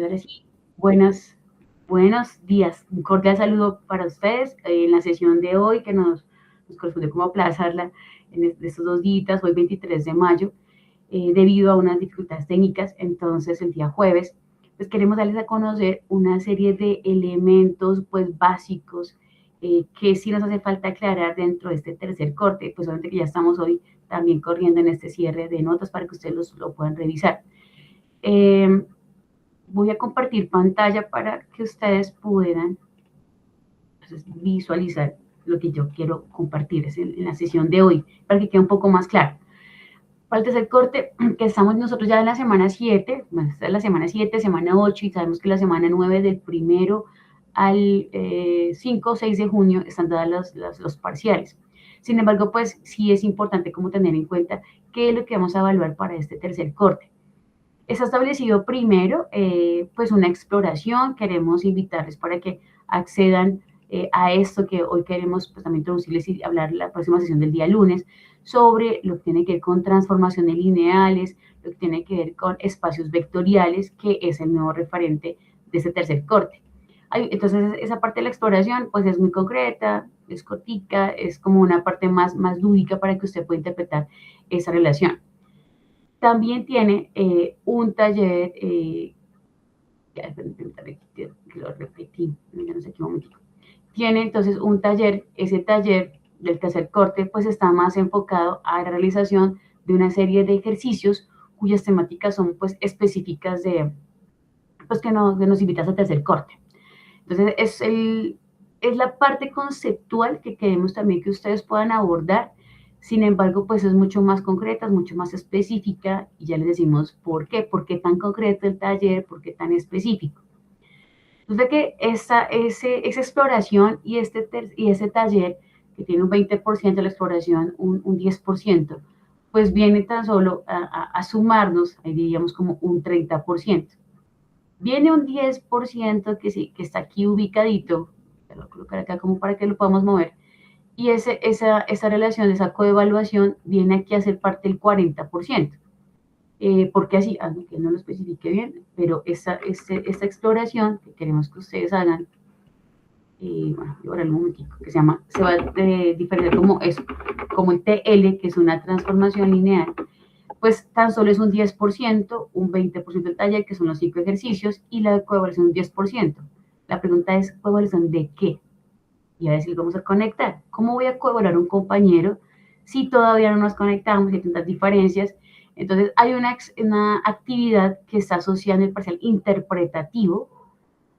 ahora sí, buenos días. Un cordial saludo para ustedes en la sesión de hoy que nos corresponde como aplazarla de estos 2 días, hoy 23 de mayo, debido a unas dificultades técnicas. Entonces, el día jueves, pues queremos darles a conocer una serie de elementos pues básicos que sí nos hace falta aclarar dentro de este tercer corte, pues obviamente que ya estamos hoy también corriendo en este cierre de notas para que ustedes lo puedan revisar. Voy a compartir pantalla para que ustedes puedan visualizar lo que yo quiero compartir en la sesión de hoy, para que quede un poco más claro. Para el tercer corte, que estamos nosotros ya en la semana 7, bueno, esta es la semana 7, semana 8, y sabemos que la semana 9 del 1 al 5 o 6 de junio están dadas los parciales. Sin embargo, pues sí es importante como tener en cuenta qué es lo que vamos a evaluar para este tercer corte. Está establecido primero, pues una exploración. Queremos invitarles para que accedan a esto que hoy queremos pues, también introducirles y hablar la próxima sesión del día lunes sobre lo que tiene que ver con transformaciones lineales, lo que tiene que ver con espacios vectoriales, que es el nuevo referente de este tercer corte. Entonces, esa parte de la exploración pues es muy concreta, es cortica, es como una parte más lúdica para que usted pueda interpretar esa relación. También tiene un taller, lo repetí, no sé qué momento. Tiene entonces un taller, ese taller del tercer corte pues está más enfocado a la realización de una serie de ejercicios cuyas temáticas son pues específicas pues que nos invitas al tercer corte. Entonces es la parte conceptual que queremos también que ustedes puedan abordar. Sin embargo, pues es mucho más concreta, es mucho más específica, y ya les decimos por qué tan concreto el taller, por qué tan específico. Entonces, que esa exploración y ese taller, que tiene un 20% de la exploración, un 10%, pues viene tan solo a sumarnos, ahí diríamos como un 30%. Viene un 10% que sí, que está aquí ubicadito, lo voy a colocar acá como para que lo podamos mover, y esa relación, esa coevaluación, viene aquí a ser parte del 40%. Porque así, aunque no lo especifique bien, pero esta exploración que queremos que ustedes hagan, bueno, ahora un momentico, que se va a diferenciar como eso, como el TL, que es una transformación lineal, pues tan solo es un 10%, un 20% del taller, que son los 5 ejercicios, y la coevaluación un 10%. La pregunta es, ¿coevaluación de qué? Y a ver si lo vamos a conectar. ¿Cómo voy a coevaluar a un compañero si todavía no nos conectamos, si hay tantas diferencias? Entonces, hay una actividad que está asociada en el parcial interpretativo,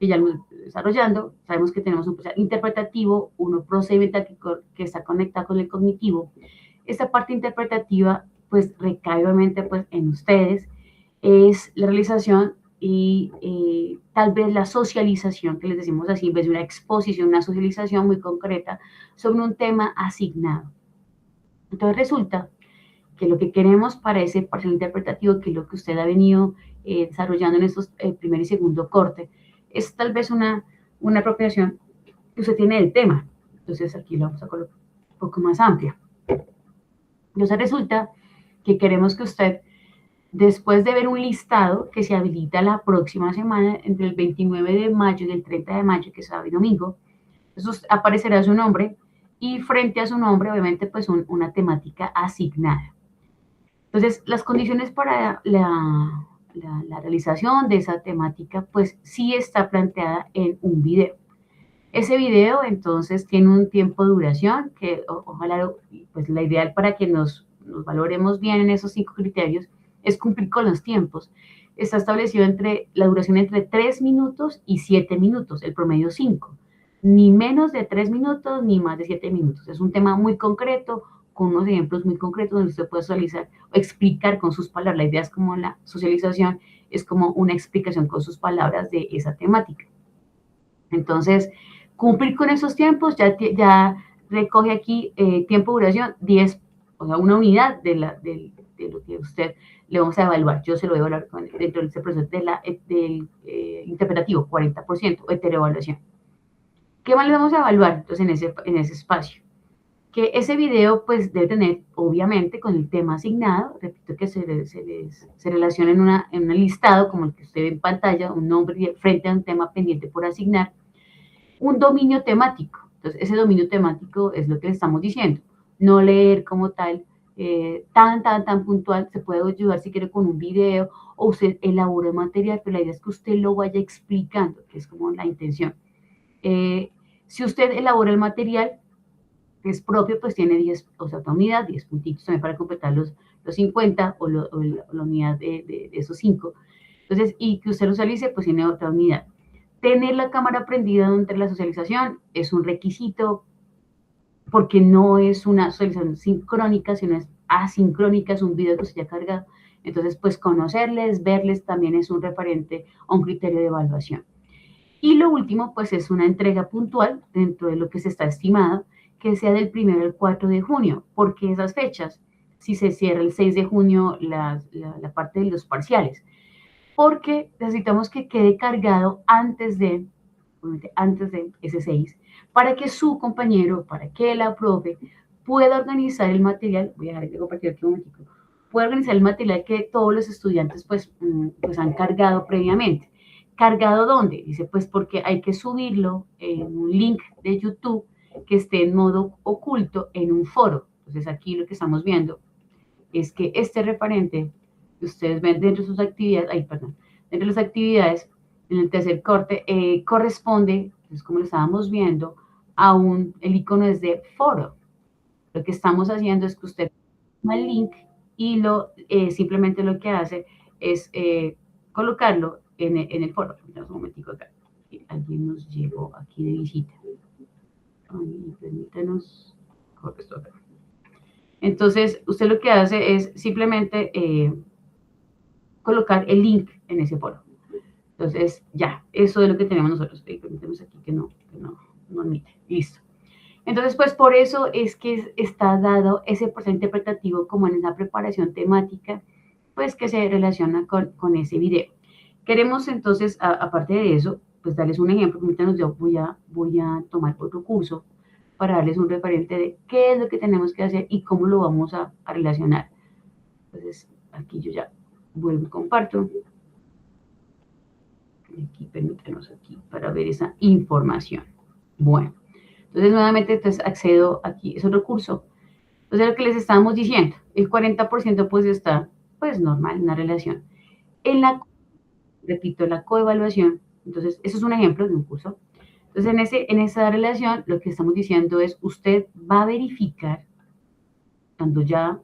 que ya lo estamos desarrollando. Sabemos que tenemos un parcial interpretativo, uno procedimental que está conectado con el cognitivo. Esta parte interpretativa, pues, recae obviamente pues, en ustedes, es la realización y tal vez la socialización, que les decimos así, en vez de una exposición, una socialización muy concreta sobre un tema asignado. Entonces resulta que lo que queremos para ese parcial interpretativo, que es lo que usted ha venido desarrollando en estos primer y segundo corte, es tal vez una apropiación que usted tiene del tema. Entonces aquí lo vamos a colocar un poco más amplia. Entonces resulta que queremos que usted, después de ver un listado que se habilita la próxima semana, entre el 29 de mayo y el 30 de mayo, que es sábado y domingo, eso aparecerá su nombre, y frente a su nombre, obviamente, pues una temática asignada. Entonces, las condiciones para la realización de esa temática, pues sí está planteada en un video. Ese video, entonces, tiene un tiempo de duración que ojalá, pues la ideal para que nos valoremos bien en esos 5 criterios es cumplir con los tiempos. Está establecido la duración entre 3 minutos y 7 minutos, el promedio 5. Ni menos de 3 minutos, ni más de 7 minutos. Es un tema muy concreto, con unos ejemplos muy concretos donde usted puede socializar o explicar con sus palabras. La idea es como la socialización, es como una explicación con sus palabras de esa temática. Entonces, cumplir con esos tiempos ya recoge aquí tiempo de duración 10, o sea, una unidad de lo que usted le vamos a evaluar. Yo se lo voy a evaluar dentro de este proceso del interpretativo, 40%, heteroevaluación. ¿Qué más le vamos a evaluar entonces en ese espacio? que ese video pues debe tener, obviamente, con el tema asignado, repito que se relaciona en un listado como el que usted ve en pantalla, un nombre frente a un tema pendiente por asignar, un dominio temático. Entonces, ese dominio temático es lo que le estamos diciendo, no leer como tal, tan puntual. Se puede ayudar si quiere con un video o usted elabora material, pero la idea es que usted lo vaya explicando, que es como la intención. Si usted elabora el material, es propio, pues tiene 10, o sea, otra unidad, 10 puntitos también para completar los 50 o la unidad de esos 5. Entonces, y que usted lo socialice, pues tiene otra unidad. Tener la cámara prendida durante la socialización es un requisito porque no es una socialización sincrónica, sino es asincrónica, es un video que se ya cargado. Entonces, pues conocerles, verles también es un referente a un criterio de evaluación. Y lo último, pues es una entrega puntual dentro de lo que se está estimado, que sea del 1 al 4 de junio. ¿Por qué esas fechas? Si se cierra el 6 de junio la parte de los parciales. Porque necesitamos que quede cargado antes de ese 6, para que su compañero, para que la profe pueda organizar el material. Voy a dejar de compartir aquí un momentito. Pueda organizar el material que todos los estudiantes pues han cargado previamente. ¿Cargado dónde? Dice, pues porque hay que subirlo en un link de YouTube que esté en modo oculto en un foro. Entonces aquí lo que estamos viendo es que este referente que ustedes ven dentro de sus actividades, dentro de las actividades, en el tercer corte, corresponde, pues como lo estábamos viendo, el icono es de foro. Lo que estamos haciendo es que usted toma el link y simplemente lo que hace es colocarlo en el foro. Un momentico acá. Alguien nos llegó aquí de visita. Permítanos. Esto acá. Entonces, usted lo que hace es simplemente colocar el link en ese foro. Entonces, ya, eso es lo que tenemos nosotros. Permítemos aquí que no admite. Listo. Entonces, pues por eso es que está dado ese proceso interpretativo como en esa preparación temática, pues que se relaciona con ese video. Queremos entonces, aparte de eso, pues darles un ejemplo. Permítanos, yo voy a tomar otro curso para darles un referente de qué es lo que tenemos que hacer y cómo lo vamos a relacionar. Entonces, aquí yo ya vuelvo y comparto. Aquí, permítanos aquí para ver esa información. Bueno, entonces nuevamente entonces accedo aquí, es otro curso. Entonces lo que les estábamos diciendo, el 40% pues está pues normal, una relación. Repito, la coevaluación, entonces eso es un ejemplo de un curso. Entonces en esa relación lo que estamos diciendo es usted va a verificar cuando ya,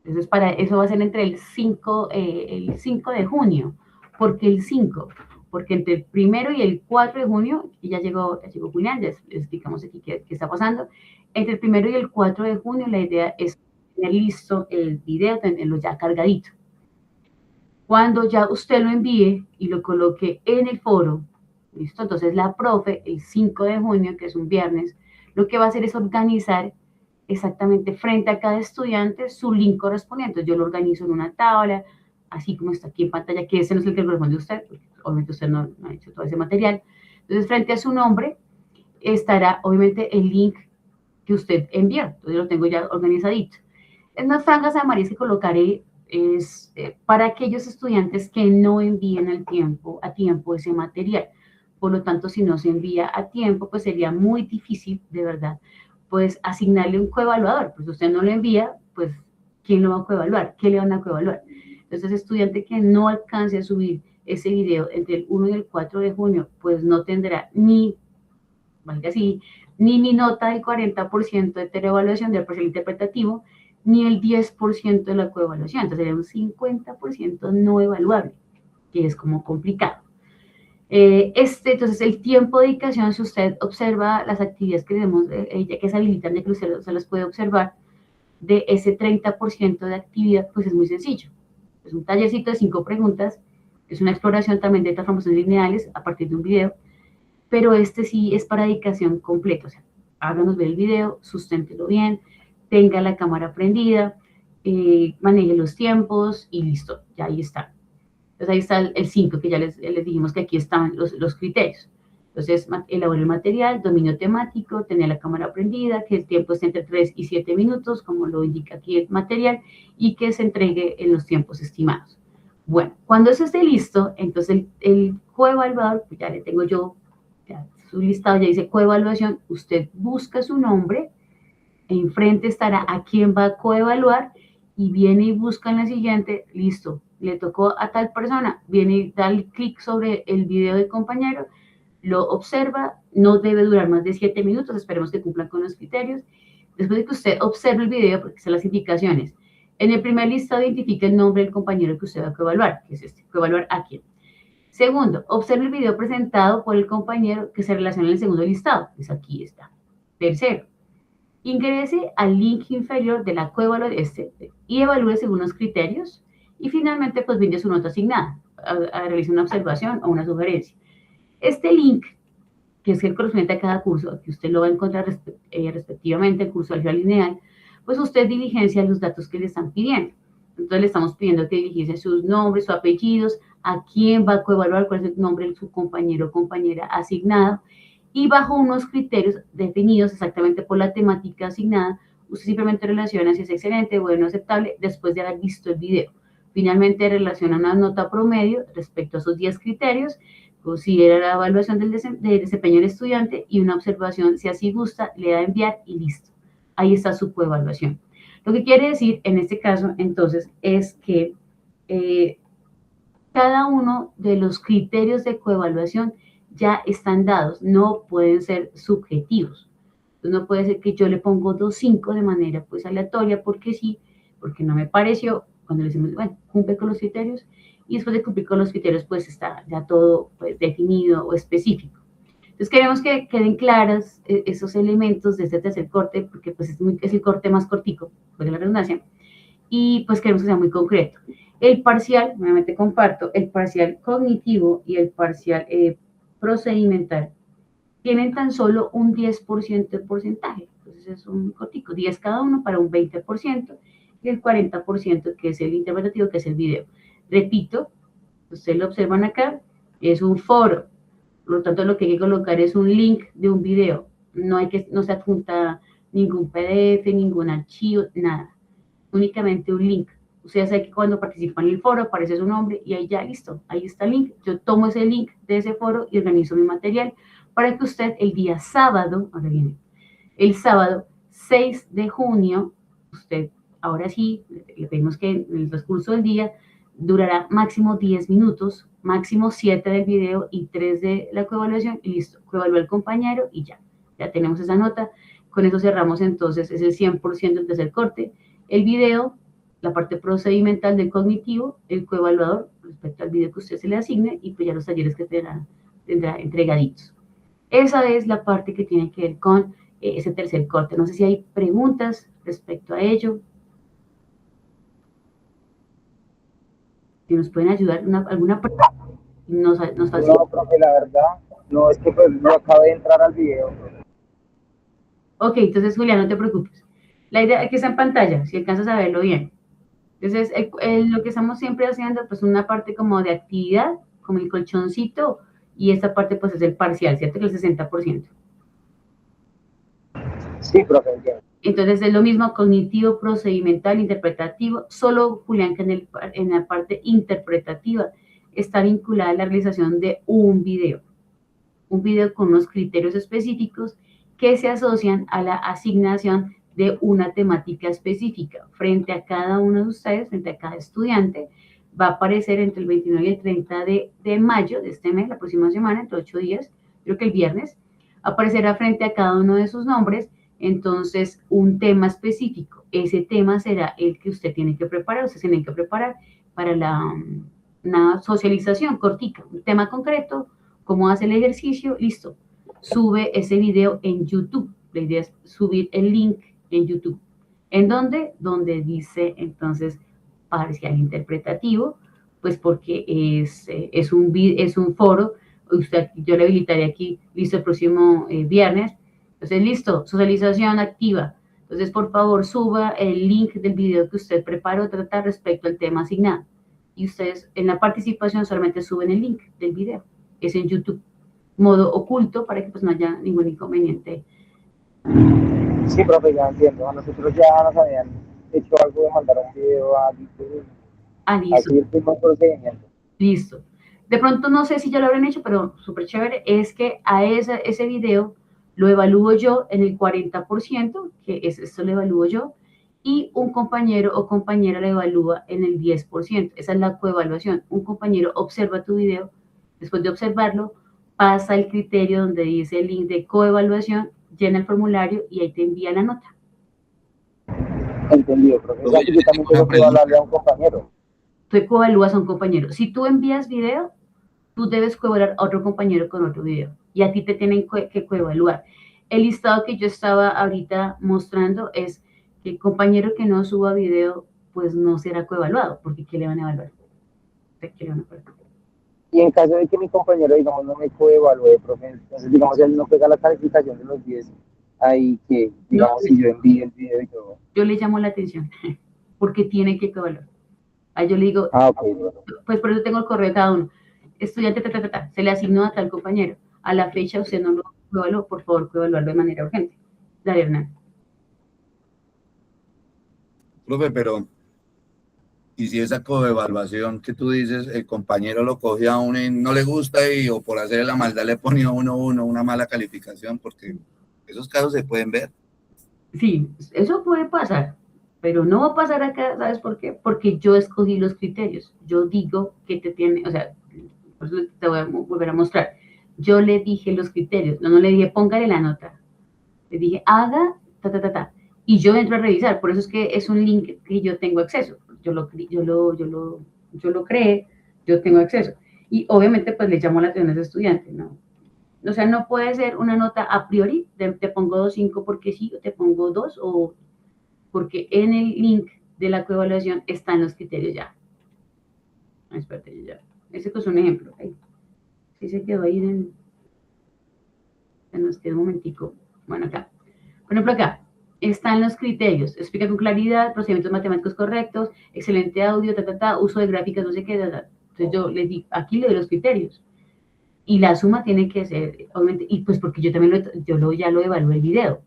entonces para eso va a ser entre el 5 de junio. ¿Por qué el 5? Porque entre el 1 y el 4 de junio, y ya llegó Julián, ya les explicamos aquí qué está pasando. Entre el 1 y el 4 de junio la idea es tener listo el video, tenerlo ya cargadito. Cuando ya usted lo envíe y lo coloque en el foro, ¿listo? Entonces la profe, el 5 de junio, que es un viernes, lo que va a hacer es organizar exactamente frente a cada estudiante su link correspondiente. Yo lo organizo en una tabla, así como está aquí en pantalla, que ese no es el que corresponde a usted, porque obviamente usted no ha hecho todo ese material. Entonces, frente a su nombre estará obviamente el link que usted envió. Entonces, lo tengo ya organizadito. En las franjas amarillas que colocaré es para aquellos estudiantes que no envíen a tiempo ese material. Por lo tanto, si no se envía a tiempo, pues sería muy difícil, de verdad, pues asignarle un coevaluador. Pues usted no lo envía, pues ¿quién lo va a coevaluar? ¿Qué le van a coevaluar? Entonces, estudiante que no alcance a subir ese video entre el 1 y el 4 de junio, pues no tendrá valga así, ni mi nota del 40% de teleevaluación del parcial interpretativo, ni el 10% de la coevaluación. Entonces sería un 50% no evaluable, que es como complicado. Entonces, el tiempo de dedicación, si usted observa las actividades que tenemos, ya que se habilitan, de que usted se las puede observar, de ese 30% de actividad, pues es muy sencillo. Es un tallercito de 5 preguntas, es una exploración también de transformaciones lineales a partir de un video, pero este sí es para dedicación completa. O sea, háganos ver el video, susténtelo bien, tenga la cámara prendida, maneje los tiempos y listo, ya ahí está. Entonces ahí está el 5, que ya les dijimos que aquí están los criterios. Entonces, elaborar el material, dominio temático, tener la cámara prendida, que el tiempo esté entre 3 y 7 minutos, como lo indica aquí el material, y que se entregue en los tiempos estimados. Bueno, cuando eso esté listo, entonces el coevaluador, pues ya le tengo yo ya su listado, ya dice coevaluación, usted busca su nombre, enfrente estará a quién va a coevaluar, y viene y busca en la siguiente, listo, le tocó a tal persona, viene y da el clic sobre el video del compañero, lo observa, no debe durar más de 7 minutos, esperemos que cumplan con los criterios. Después de que usted observe el video, porque son las indicaciones, en el primer listado identifique el nombre del compañero que usted va a coevaluar, que es este, coevaluar a quién. Segundo, observe el video presentado por el compañero que se relaciona en el segundo listado, pues aquí está. Tercero, ingrese al link inferior de la coevaluación y evalúe según los criterios, y finalmente pues brinde su nota asignada, realice una observación o una sugerencia. Este link, que es el correspondiente a cada curso, que usted lo va a encontrar respectivamente en curso álgebra lineal, pues usted diligencia los datos que le están pidiendo. Entonces le estamos pidiendo que diligencie sus nombres, sus apellidos, a quién va a coevaluar, cuál es el nombre de su compañero o compañera asignado, y bajo unos criterios definidos exactamente por la temática asignada, usted simplemente relaciona si es excelente, bueno, aceptable, después de haber visto el video. Finalmente relaciona una nota promedio respecto a esos 10 criterios, considera la evaluación del desempeño del estudiante y una observación, si así gusta, le da a enviar y listo. Ahí está su coevaluación. Lo que quiere decir en este caso, entonces, es que cada uno de los criterios de coevaluación ya están dados, no pueden ser subjetivos. Entonces, no puede ser que yo le pongo 2.5 de manera pues aleatoria porque sí, porque no me pareció, cuando le decimos, bueno, cumple con los criterios, y después de cumplir con los criterios pues está ya todo pues, definido o específico. Entonces queremos que queden claras esos elementos de este tercer corte, porque pues es el corte más cortico, pues de la redundancia, y pues queremos que sea muy concreto. El parcial, nuevamente comparto, el parcial cognitivo y el parcial procedimental tienen tan solo un 10% de porcentaje. Entonces es un cortico, 10 cada uno para un 20%, y el 40% que es el interpretativo, que es el video. Repito, ustedes lo observan acá, es un foro, por lo tanto lo que hay que colocar es un link de un video, no se adjunta ningún PDF, ningún archivo, nada, únicamente un link. Ustedes saben que cuando participan en el foro aparece su nombre y ahí ya listo, ahí está el link. Yo tomo ese link de ese foro y organizo mi material para que usted el día sábado, ahora viene, el sábado 6 de junio, usted ahora sí, le pedimos que en el transcurso del día durará máximo 10 minutos, máximo 7 del video y 3 de la coevaluación y listo, coevalúa el compañero y ya tenemos esa nota. Con eso cerramos entonces, es el 100% del tercer corte. El video, la parte procedimental del cognitivo, el coevaluador respecto al video que usted se le asigne y pues ya los talleres que tendrá entregaditos. Esa es la parte que tiene que ver con ese tercer corte. No sé si hay preguntas respecto a ello. Si nos pueden ayudar, alguna pregunta. Nos facilita. No, profe, la verdad, no, es que pues yo acabé de entrar al video. Ok, entonces Julián, no te preocupes. La idea es que está en pantalla, si alcanzas a verlo bien. Entonces, lo que estamos siempre haciendo, pues una parte como de actividad, como el colchoncito, y esta parte pues es el parcial, ¿cierto? Que el 60%. Sí, profe, entiendo. Entonces es lo mismo cognitivo, procedimental, interpretativo, solo Julián que en la parte interpretativa está vinculada a la realización de un video con unos criterios específicos que se asocian a la asignación de una temática específica. Frente a cada uno de ustedes, frente a cada estudiante, va a aparecer entre el 29 y el 30 de mayo de este mes, la próxima semana, entre 8 días, creo que el viernes, aparecerá frente a cada uno de sus nombres, entonces un tema específico. Ese tema será el que usted tiene que preparar, ustedes tienen que preparar para una socialización cortica, un tema concreto, cómo hace el ejercicio, listo. Sube ese video en YouTube. La idea es subir el link en YouTube. ¿En dónde? Donde dice entonces parcial interpretativo, pues porque es un foro. Yo le habilitaré aquí, listo, el próximo viernes. Entonces, listo, socialización activa. Entonces, por favor, suba el link del video que usted preparó o trata respecto al tema asignado. Y ustedes en la participación solamente suben el link del video. Es en YouTube. modo oculto para que pues no haya ningún inconveniente. Sí, profe, ya entiendo. A nosotros ya nos habían hecho algo de mandar un video a YouTube. Listo. Así es el mismo procedimiento. Listo. De pronto no sé si ya lo habrán hecho, pero súper chévere, es que a ese video lo evalúo yo en el 40%, que esto lo evalúo yo, y un compañero o compañera lo evalúa en el 10%. Esa es la coevaluación. Un compañero observa tu video, después de observarlo, pasa el criterio donde dice el link de coevaluación, llena el formulario y ahí te envía la nota. Entendido, profe. O sea, que yo también tengo que evaluarle a un compañero. Tú coevalúas a un compañero. Si tú envías video, tú debes coevaluar a otro compañero con otro video y a ti te tienen que coevaluar. El listado que yo estaba ahorita mostrando es que el compañero que no suba video, pues no será coevaluado, porque ¿qué le van a evaluar? ¿Qué le van a evaluar? Y en caso de que mi compañero, digamos, no me coevalúe, profe, entonces, digamos, él no pega la calificación de los 10, ahí que, digamos, no, si yo envío el video y todo. Yo le llamo la atención, porque tiene que coevaluar. Ahí yo le digo, Okay. Pues por eso tengo el correo de cada uno. Estudiante, se le asignó a tal compañero. A la fecha usted no lo evaluó, por favor, coevaluarlo de manera urgente. Dale, Hernán. Profe, pero y si esa coevaluación que tú dices, el compañero lo coge a uno y no le gusta y o por hacer la maldad le pone a uno una mala calificación, porque esos casos se pueden ver. Sí, eso puede pasar, pero no va a pasar acá, ¿sabes por qué? Porque yo escogí los criterios. Yo digo que te tiene, o sea, por eso te voy a volver a mostrar. Yo le dije los criterios, no le dije póngale la nota. Le dije haga, y yo entro a revisar. Por eso es que es un link que yo tengo acceso. Yo lo creé, yo tengo acceso. Y obviamente pues le llamo la atención a ese estudiante, ¿no? O sea, no puede ser una nota a priori, te pongo 2.5 porque sí, o te pongo 2, o porque en el link de la coevaluación están los criterios ya. Espérate, ya. Ese es un ejemplo. Sí se quedó ahí se nos quedó un momentico. Bueno, acá. Por ejemplo, acá están los criterios. Explica con claridad, procedimientos matemáticos correctos, excelente audio, uso de gráficas, no sé qué. Entonces yo les digo, aquí le doy los criterios. Y la suma tiene que ser, obviamente, y pues porque yo también ya lo evalué el video.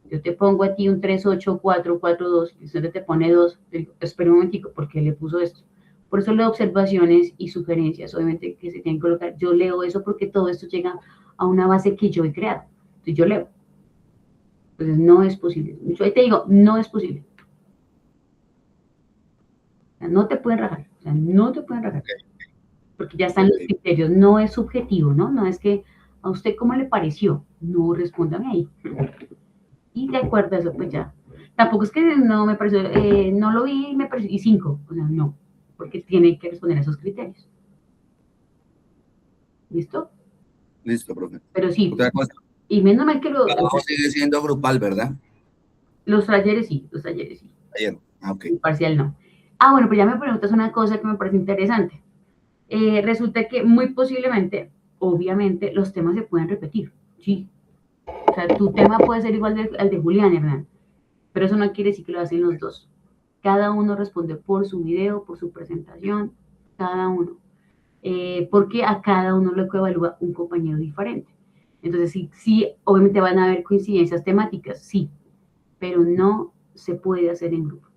Yo te pongo a ti un 3, 8, 4, 4, 2, y usted te pone 2, espera un momentico, ¿por qué le puso esto? Por eso las observaciones y sugerencias, obviamente, que se tienen que colocar. Yo leo eso porque todo esto llega a una base que yo he creado. Entonces yo leo. Entonces no es posible. Yo ahí te digo, no es posible. O sea, no te pueden rajar. O sea, no te pueden rajar. Porque ya están los criterios. No es subjetivo, ¿no? No es que a usted cómo le pareció. No respondan ahí. Y de acuerdo a eso, pues ya. Tampoco es que no me pareció, no lo vi y me pareció, y 5. O sea, no. Porque tiene que responder a esos criterios. ¿Listo? Listo, profe. Pero sí. Otra cosa. Y menos mal que El trabajo sigue siendo grupal, ¿verdad? Los talleres sí, los talleres sí. Ayer. Ok. El parcial no. Bueno, pues ya me preguntas una cosa que me parece interesante. Resulta que muy posiblemente, obviamente, los temas se pueden repetir, ¿sí? O sea, tu tema puede ser igual al de Julián, Hernán, pero eso no quiere decir que lo hacen los dos. Cada uno responde por su video, por su presentación, cada uno. Porque a cada uno lo evalúa un compañero diferente. Entonces, sí, obviamente van a haber coincidencias temáticas, sí, pero no se puede hacer en grupo.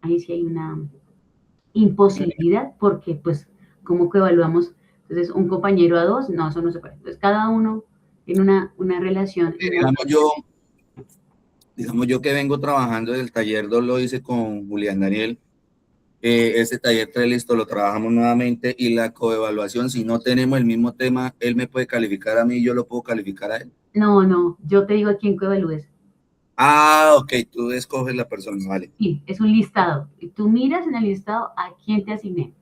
Ahí sí hay una imposibilidad, porque pues, ¿cómo que evaluamos? Entonces, un compañero a 2, no, eso no se puede. Entonces, cada uno tiene una relación. Digamos yo que vengo trabajando del taller 2, lo hice con Julián Daniel. Ese taller 3, listo, lo trabajamos nuevamente, y la coevaluación, si no tenemos el mismo tema, él me puede calificar a mí y yo lo puedo calificar a él. No, yo te digo a quién coevalúes. Ok, tú escoges la persona, vale. Sí, es un listado. Y tú miras en el listado a quién te asigné.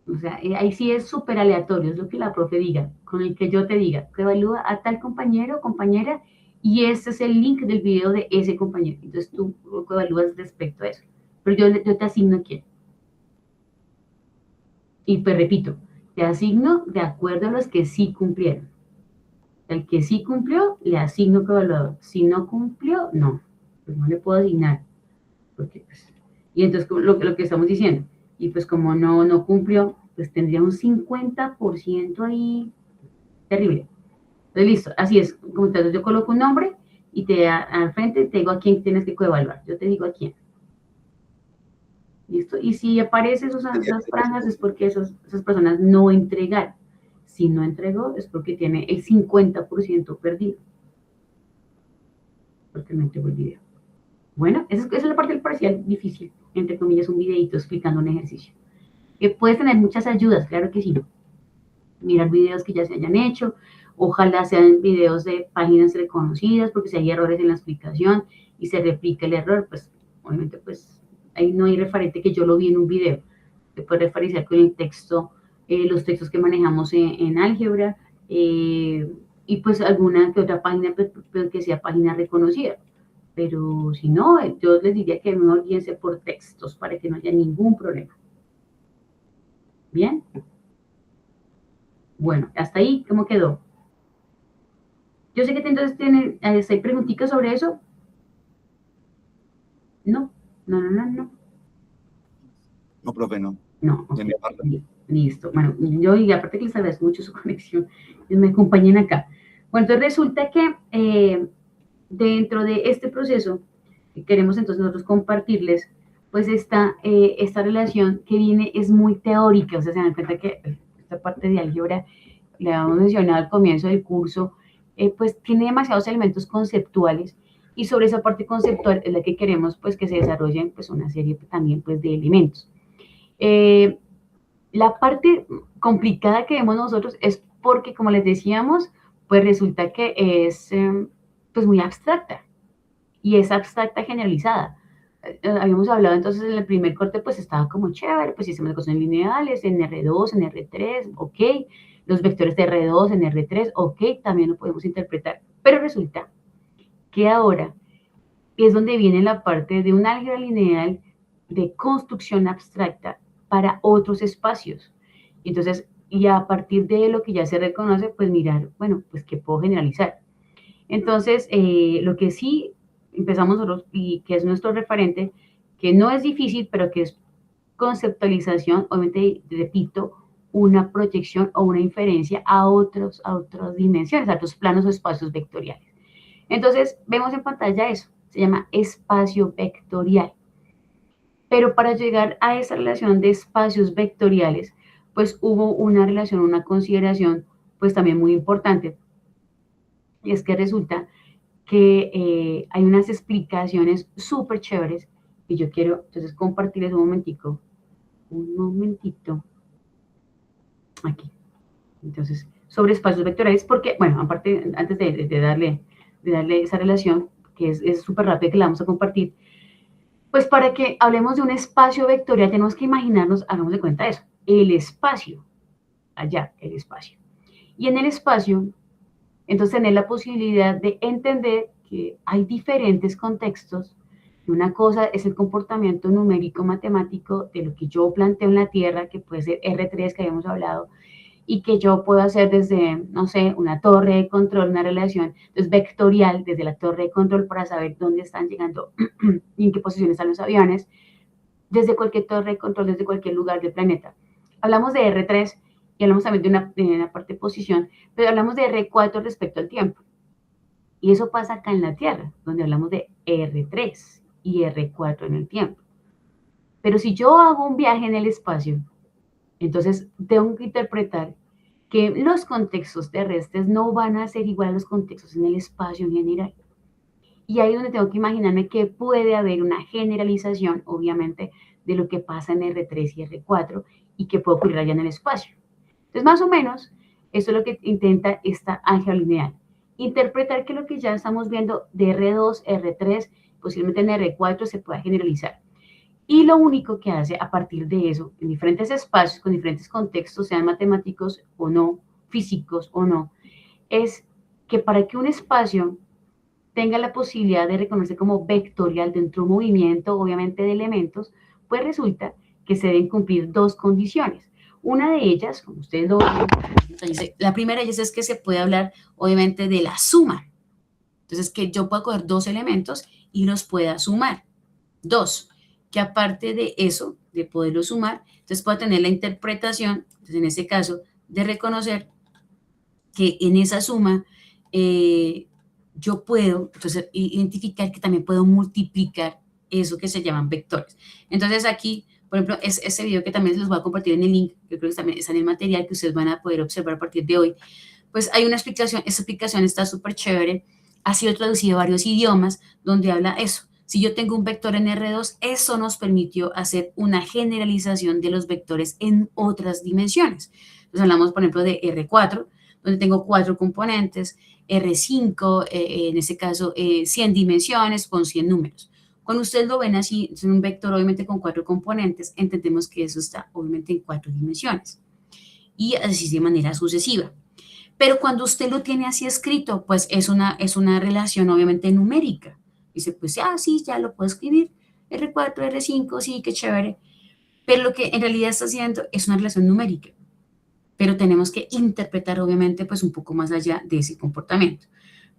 O sea, ahí sí es súper aleatorio, es lo que la profe diga, con el que yo te diga, que evalúa a tal compañero o compañera, y ese es el link del video de ese compañero. Entonces tú evalúas respecto a eso. Pero yo te asigno a quién. Y pues repito, te asigno de acuerdo a los que sí cumplieron. El que sí cumplió, le asigno coevaluador. Si no cumplió, no. Pues no le puedo asignar. Porque, pues, y entonces lo que estamos diciendo, y pues como no cumplió, pues tendría un 50% ahí terrible. Entonces, listo, así es. Entonces, yo coloco un nombre y al frente te digo a quién tienes que coevaluar. Yo te digo a quién. ¿Listo? Y si aparecen esas franjas es porque esas personas no entregaron. Si no entregó es porque tiene el 50% perdido. Porque no entregó el video. Bueno, esa es la parte del parcial difícil. Entre comillas, un videito explicando un ejercicio. Puedes tener muchas ayudas, claro que sí. Mirar videos que ya se hayan hecho. Ojalá sean videos de páginas reconocidas, porque si hay errores en la explicación y se replica el error, pues obviamente pues ahí no hay referente que yo lo vi en un video. Se puede referenciar con el texto, los textos que manejamos en álgebra, y pues alguna que otra página pero que sea página reconocida. Pero si no, yo les diría que mejor guíense por textos para que no haya ningún problema. ¿Bien? Bueno, hasta ahí, ¿cómo quedó? Yo sé que entonces hay preguntitas sobre eso. No. No, profe, no. No, okay. Listo. Bueno, yo y aparte que les agradezco mucho su conexión, me acompañen acá. Bueno, entonces resulta que dentro de este proceso queremos entonces nosotros compartirles pues esta relación que viene es muy teórica, o sea, se dan cuenta que esta parte de álgebra, le habíamos mencionado al comienzo del curso, pues tiene demasiados elementos conceptuales y sobre esa parte conceptual es la que queremos pues que se desarrollen pues una serie también pues de elementos. La parte complicada que vemos nosotros es porque, como les decíamos, pues resulta que es pues muy abstracta y es abstracta generalizada. Habíamos hablado entonces en el primer corte, pues estaba como chévere, pues sistemas de ecuaciones lineales en R2, en R3, ok, los vectores de R2 en R3, ok, también lo podemos interpretar, pero resulta que ahora es donde viene la parte de un álgebra lineal de construcción abstracta para otros espacios. Entonces, y a partir de lo que ya se reconoce, pues mirar, bueno, pues qué puedo generalizar. Entonces, lo que sí empezamos nosotros y que es nuestro referente, que no es difícil, pero que es conceptualización, obviamente, repito, una proyección o una inferencia a otras dimensiones, a otros planos o espacios vectoriales. Entonces, vemos en pantalla eso, se llama espacio vectorial. Pero para llegar a esa relación de espacios vectoriales, pues hubo una relación, una consideración, pues también muy importante. Y es que resulta que hay unas explicaciones súper chéveres y yo quiero entonces compartirles un momentito, aquí. Entonces, sobre espacios vectoriales, porque, bueno, aparte, antes de darle esa relación, que es súper rápida que la vamos a compartir, pues para que hablemos de un espacio vectorial tenemos que imaginarnos, hagamos de cuenta eso, el espacio, allá, el espacio. Y en el espacio, entonces tener la posibilidad de entender que hay diferentes contextos. Una cosa es el comportamiento numérico matemático de lo que yo planteo en la Tierra, que puede ser R3 que habíamos hablado, y que yo puedo hacer desde, no sé, una torre de control, una relación entonces, vectorial desde la torre de control para saber dónde están llegando y en qué posición están los aviones, desde cualquier torre de control, desde cualquier lugar del planeta. Hablamos de R3 y hablamos también de una parte de posición, pero hablamos de R4 respecto al tiempo. Y eso pasa acá en la Tierra, donde hablamos de R3 y R4 en el tiempo. Pero si yo hago un viaje en el espacio, entonces tengo que interpretar que los contextos terrestres no van a ser igual a los contextos en el espacio en general. Y ahí es donde tengo que imaginarme que puede haber una generalización, obviamente, de lo que pasa en R3 y R4 y que puede ocurrir allá en el espacio. Entonces, más o menos, eso es lo que intenta esta álgebra lineal. Interpretar que lo que ya estamos viendo de R2, R3, posiblemente en R4 se pueda generalizar. Y lo único que hace a partir de eso, en diferentes espacios, con diferentes contextos, sean matemáticos o no, físicos o no, es que para que un espacio tenga la posibilidad de reconocerse como vectorial dentro de un movimiento, obviamente de elementos, pues resulta que se deben cumplir dos condiciones. Una de ellas, como ustedes lo ven, la primera de ellas es que se puede hablar, obviamente, de la suma. Entonces, que yo pueda coger dos elementos y los pueda sumar. Dos, que aparte de eso, de poderlo sumar. Entonces puedo tener la interpretación, entonces en este caso, de reconocer que en esa suma yo puedo entonces identificar que también puedo multiplicar eso que se llaman vectores. Entonces aquí, por ejemplo, ese video que también les voy a compartir en el link, que creo que también está en el material que ustedes van a poder observar a partir de hoy, pues hay una explicación, esa explicación está súper chévere, ha sido traducido a varios idiomas donde habla eso. Si yo tengo un vector en R2, eso nos permitió hacer una generalización de los vectores en otras dimensiones. Entonces hablamos, por ejemplo, de R4, donde tengo 4 componentes, R5, en este caso 100 dimensiones con 100 números. Cuando ustedes lo ven así, es un vector obviamente con 4 componentes, entendemos que eso está obviamente en 4 dimensiones. Y así de manera sucesiva. Pero cuando usted lo tiene así escrito, pues es una relación obviamente numérica. Dice, pues sí, ya lo puedo escribir. R4, R5, sí, qué chévere. Pero lo que en realidad está haciendo es una relación numérica. Pero tenemos que interpretar obviamente pues un poco más allá de ese comportamiento.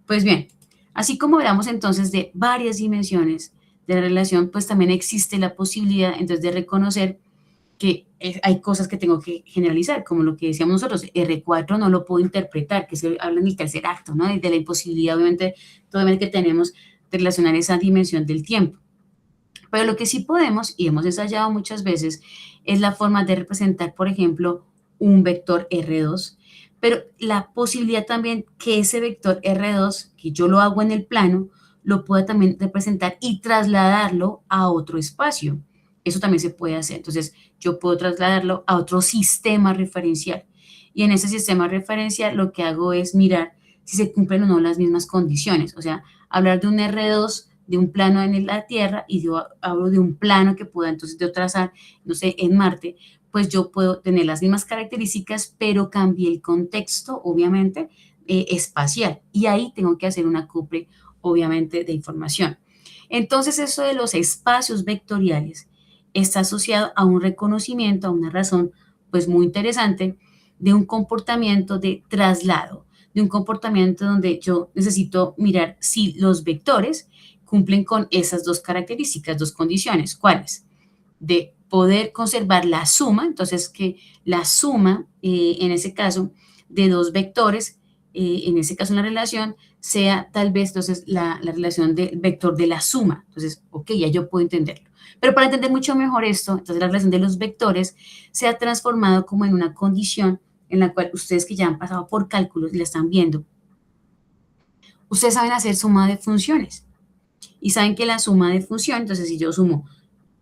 Pues bien, así como hablamos entonces de varias dimensiones de la relación, pues también existe la posibilidad entonces de reconocer que hay cosas que tengo que generalizar, como lo que decíamos nosotros, R4 no lo puedo interpretar, que se habla en el tercer acto, ¿no? De la imposibilidad, obviamente, que tenemos de relacionar esa dimensión del tiempo. Pero lo que sí podemos, y hemos ensayado muchas veces, es la forma de representar, por ejemplo, un vector R2, pero la posibilidad también que ese vector R2, que yo lo hago en el plano, lo pueda también representar y trasladarlo a otro espacio. Eso también se puede hacer. Entonces, yo puedo trasladarlo a otro sistema referencial. Y en ese sistema referencial lo que hago es mirar si se cumplen o no las mismas condiciones. O sea, hablar de un R2, de un plano en la Tierra, y yo hablo de un plano que pueda entonces yo trazar, no sé, en Marte, pues yo puedo tener las mismas características, pero cambié el contexto, obviamente, espacial. Y ahí tengo que hacer un acople, obviamente, de información. Entonces, eso de los espacios vectoriales está asociado a un reconocimiento, a una razón, pues muy interesante, de un comportamiento de traslado, de un comportamiento donde yo necesito mirar si los vectores cumplen con esas dos características, dos condiciones. ¿Cuáles? De poder conservar la suma, entonces que la suma, en ese caso, de dos vectores, en ese caso una relación, sea tal vez entonces la relación del vector de la suma. Entonces, ok, ya yo puedo entenderlo. Pero para entender mucho mejor esto, entonces la relación de los vectores se ha transformado como en una condición en la cual ustedes que ya han pasado por cálculos y la están viendo, ustedes saben hacer suma de funciones. Y saben que la suma de función, entonces si yo sumo,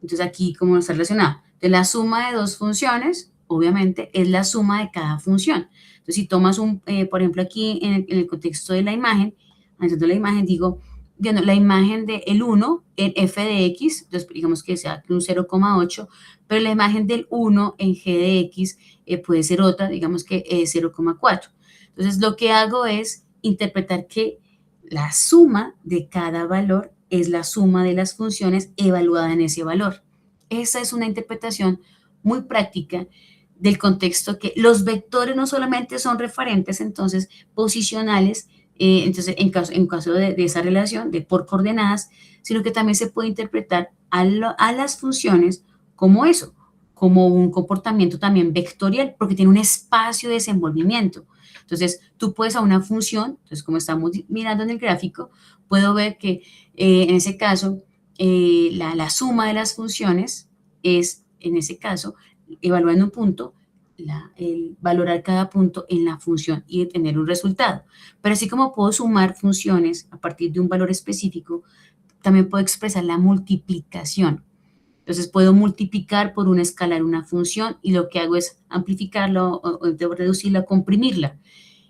entonces aquí cómo está relacionado, de la suma de dos funciones, obviamente es la suma de cada función. Entonces si tomas por ejemplo aquí en el contexto de la imagen, analizando la imagen digo, bueno, la imagen del 1 en f de x, entonces digamos que sea un 0,8, pero la imagen del 1 en g de x puede ser otra, digamos que 0,4. Entonces lo que hago es interpretar que la suma de cada valor es la suma de las funciones evaluada en ese valor. Esa es una interpretación muy práctica del contexto que los vectores no solamente son referentes, entonces, posicionales, entonces, en caso de esa relación de por coordenadas, sino que también se puede interpretar a las funciones como eso, como un comportamiento también vectorial, porque tiene un espacio de desenvolvimiento. Entonces, tú puedes a una función, entonces como estamos mirando en el gráfico, puedo ver que en ese caso la suma de las funciones es, en ese caso, evaluando un punto, el valorar cada punto en la función y de tener un resultado. Pero así como puedo sumar funciones a partir de un valor específico, también puedo expresar la multiplicación. Entonces puedo multiplicar por un escalar una función y lo que hago es amplificarla o reducirla, comprimirla.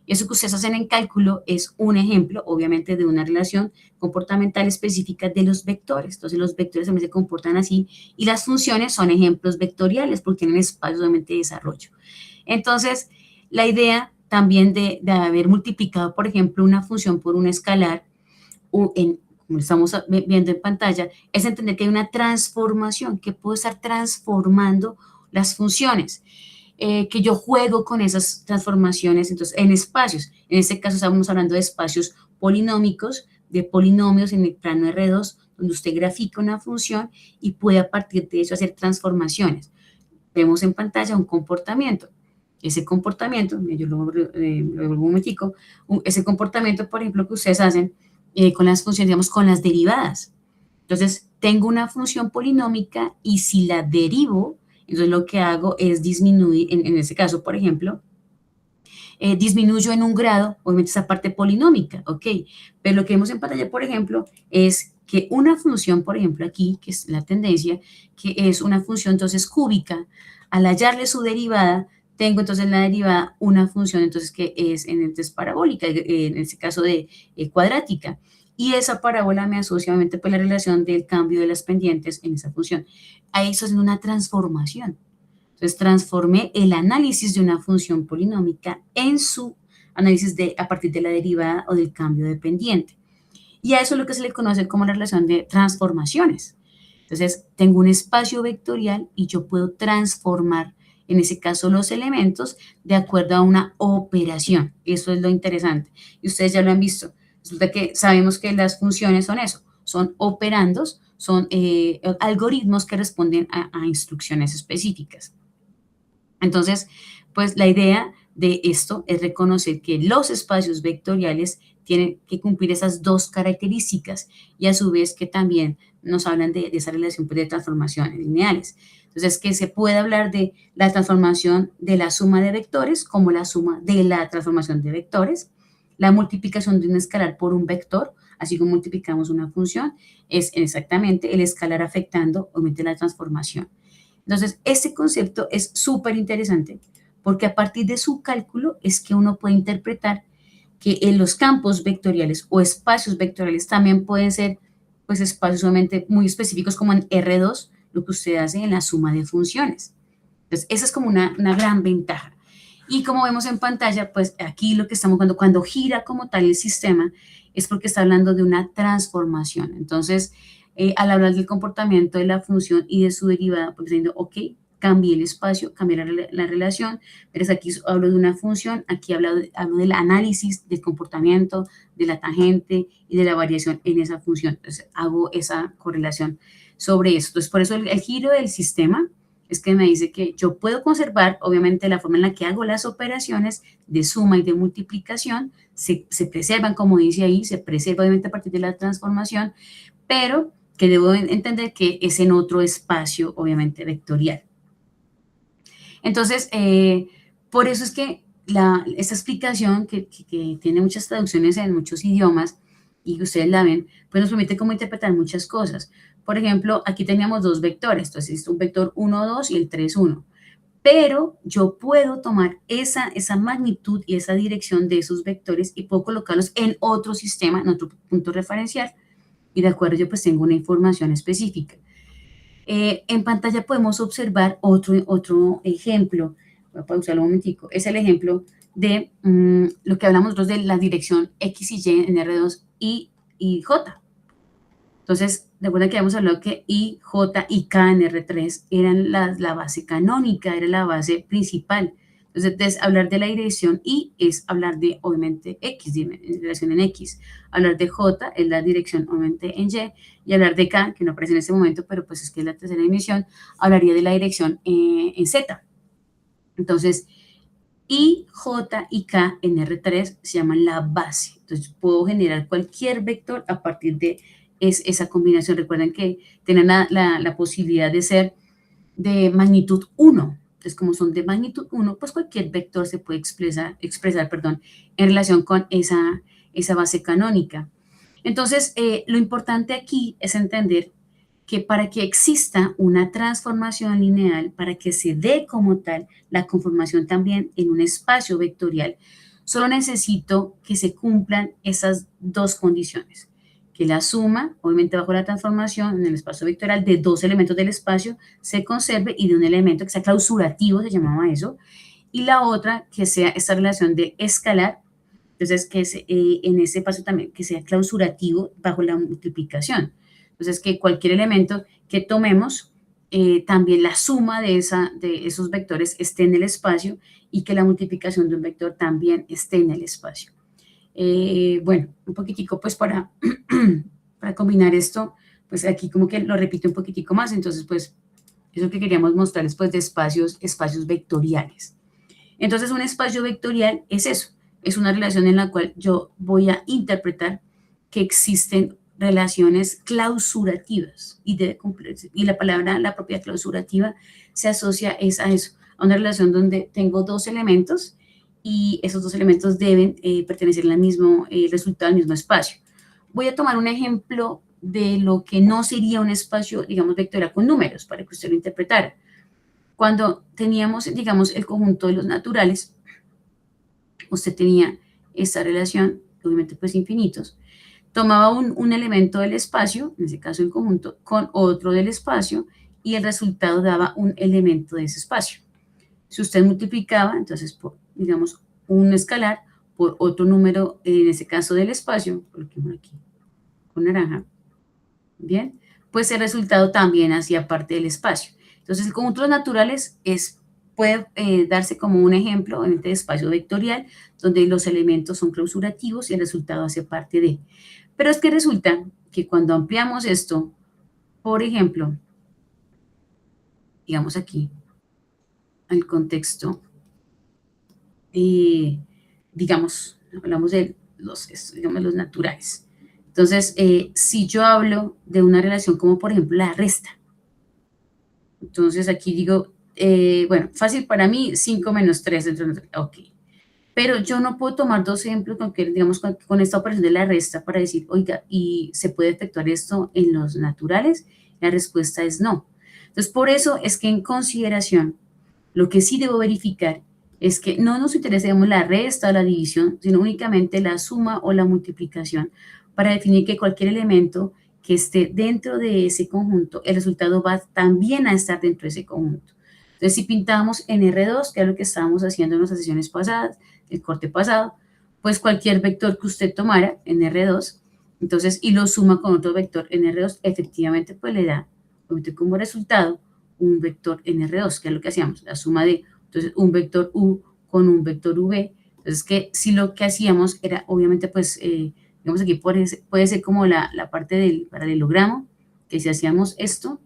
Eso que ustedes hacen en cálculo es un ejemplo, obviamente, de una relación comportamental específica de los vectores. Entonces, los vectores también se comportan así y las funciones son ejemplos vectoriales porque tienen espacios obviamente de desarrollo. Entonces, la idea también de haber multiplicado, por ejemplo, una función por un escalar, como estamos viendo en pantalla, es entender que hay una transformación, que puedo estar transformando las funciones. Que yo juego con esas transformaciones, entonces, en espacios. En este caso estamos hablando de espacios polinómicos, de polinomios en el plano R2, donde usted grafica una función y puede a partir de eso hacer transformaciones. Vemos en pantalla un comportamiento. Ese comportamiento, yo lo vuelvo un momentico, ese comportamiento, por ejemplo, que ustedes hacen con las funciones, digamos, con las derivadas. Entonces, tengo una función polinómica y si la derivo, entonces lo que hago es disminuir, en este caso, por ejemplo, disminuyo en un grado, obviamente esa parte polinómica, ¿ok? Pero lo que vemos en pantalla, por ejemplo, es que una función, por ejemplo, aquí, que es la tendencia, que es una función entonces cúbica, al hallarle su derivada, tengo entonces la derivada una función entonces que es entonces parabólica, en este caso de cuadrática. Y esa parábola me asocia obviamente por la relación del cambio de las pendientes en esa función. Ahí estoy haciendo una transformación. Entonces, transformé el análisis de una función polinómica en su análisis a partir de la derivada o del cambio de pendiente. Y a eso es lo que se le conoce como la relación de transformaciones. Entonces, tengo un espacio vectorial y yo puedo transformar, en ese caso, los elementos de acuerdo a una operación. Eso es lo interesante. Y ustedes ya lo han visto. Resulta que sabemos que las funciones son eso, son operandos, son algoritmos que responden a instrucciones específicas. Entonces, pues la idea de esto es reconocer que los espacios vectoriales tienen que cumplir esas dos características y a su vez que también nos hablan de esa relación de transformaciones lineales. Entonces, que se puede hablar de la transformación de la suma de vectores como la suma de la transformación de vectores, la multiplicación de un escalar por un vector, así como multiplicamos una función, es exactamente el escalar afectando, obviamente, la transformación. Entonces, este concepto es súper interesante porque a partir de su cálculo es que uno puede interpretar que en los campos vectoriales o espacios vectoriales también pueden ser pues espacios obviamente muy específicos como en R2, lo que usted hace en la suma de funciones. Entonces, esa es como una gran ventaja. Y como vemos en pantalla, pues aquí lo que estamos cuando gira como tal el sistema es porque está hablando de una transformación. Entonces, al hablar del comportamiento de la función y de su derivada, pues diciendo, ok, cambié el espacio, cambié la relación, pero aquí hablo de una función, aquí hablo del análisis del comportamiento, de la tangente y de la variación en esa función. Entonces, hago esa correlación sobre eso. Entonces, por eso el giro del sistema es que me dice que yo puedo conservar, obviamente, la forma en la que hago las operaciones de suma y de multiplicación, se preservan, como dice ahí, se preserva obviamente a partir de la transformación, pero que debo entender que es en otro espacio, obviamente, vectorial. Entonces, por eso es que esta explicación, que tiene muchas traducciones en muchos idiomas, y ustedes la ven, pues nos permite como interpretar muchas cosas. Por ejemplo, aquí teníamos dos vectores, entonces un vector 1, 2 y el 3, 1. Pero yo puedo tomar esa magnitud y esa dirección de esos vectores y puedo colocarlos en otro sistema, en otro punto referencial, y de acuerdo yo pues tengo una información específica. En pantalla podemos observar otro ejemplo, voy a pausarlo un momentico, es el ejemplo de lo que hablamos nosotros de la dirección X y Y en R2 y J. Entonces, recuerden que habíamos hablado que I, J y K en R3 eran la base canónica, era la base principal. Entonces, hablar de la dirección I es hablar de, obviamente, X, dirección en X. Hablar de J es la dirección, obviamente, en Y. Y hablar de K, que no aparece en este momento, pero pues es que es la tercera dimensión, hablaría de la dirección en Z. Entonces, I, J y K en R3 se llaman la base. Entonces, puedo generar cualquier vector a partir de esa combinación. Recuerden que tienen la posibilidad de ser de magnitud 1. Entonces, como son de magnitud 1, pues cualquier vector se puede expresar en relación con esa base canónica. Entonces, lo importante aquí es entender que para que exista una transformación lineal, para que se dé como tal la conformación también en un espacio vectorial, solo necesito que se cumplan esas dos condiciones. Que la suma, obviamente bajo la transformación en el espacio vectorial, de dos elementos del espacio se conserve y de un elemento que sea clausurativo, se llamaba eso, y la otra que sea esta relación de escalar, entonces que en ese paso también que sea clausurativo bajo la multiplicación. Entonces que cualquier elemento que tomemos, también la suma de esos vectores esté en el espacio y que la multiplicación de un vector también esté en el espacio. Bueno, un poquitico pues para combinar esto, pues aquí como que lo repito un poquitico más, entonces pues eso que queríamos mostrarles pues de espacios vectoriales. Entonces un espacio vectorial es eso, es una relación en la cual yo voy a interpretar que existen relaciones clausurativas y debe cumplirse. Y la palabra, la propia clausurativa, se asocia a eso, a una relación donde tengo dos elementos y esos dos elementos deben pertenecer al mismo resultado, al mismo espacio. Voy a tomar un ejemplo de lo que no sería un espacio, digamos, vectorial con números, para que usted lo interpretara. Cuando teníamos, digamos, el conjunto de los naturales, usted tenía esta relación, obviamente pues infinitos, tomaba un elemento del espacio, en ese caso el conjunto, con otro del espacio, y el resultado daba un elemento de ese espacio. Si usted multiplicaba, entonces, por, digamos, un escalar por otro número, en ese caso del espacio, coloquemos aquí con naranja, bien, pues el resultado también hacía parte del espacio. Entonces, el conjunto de los naturales puede darse como un ejemplo de espacio vectorial, donde los elementos son clausurativos y el resultado hace parte de. Pero es que resulta que cuando ampliamos esto, por ejemplo, digamos aquí, al contexto, digamos, hablamos de los naturales. Entonces, si yo hablo de una relación como, por ejemplo, la resta, entonces aquí digo, bueno, fácil para mí, 5 menos 3, ok. Pero yo no puedo tomar dos ejemplos digamos, con esta operación de la resta para decir, oiga, ¿y se puede efectuar esto en los naturales? La respuesta es no. Entonces, por eso es que en consideración, lo que sí debo verificar es que no nos interesa, digamos, la resta o la división, sino únicamente la suma o la multiplicación para definir que cualquier elemento que esté dentro de ese conjunto, el resultado va también a estar dentro de ese conjunto. Entonces, si pintamos en R2, que es lo que estábamos haciendo en nuestras sesiones pasadas, el corte pasado, pues cualquier vector que usted tomara en R2, entonces, y lo suma con otro vector en R2, efectivamente, pues le da, como resultado, un vector en R2, que es lo que hacíamos, la suma de, entonces, un vector U con un vector V. Entonces, que si lo que hacíamos era, obviamente, pues, digamos aquí puede ser como la parte del paralelogramo, que si hacíamos esto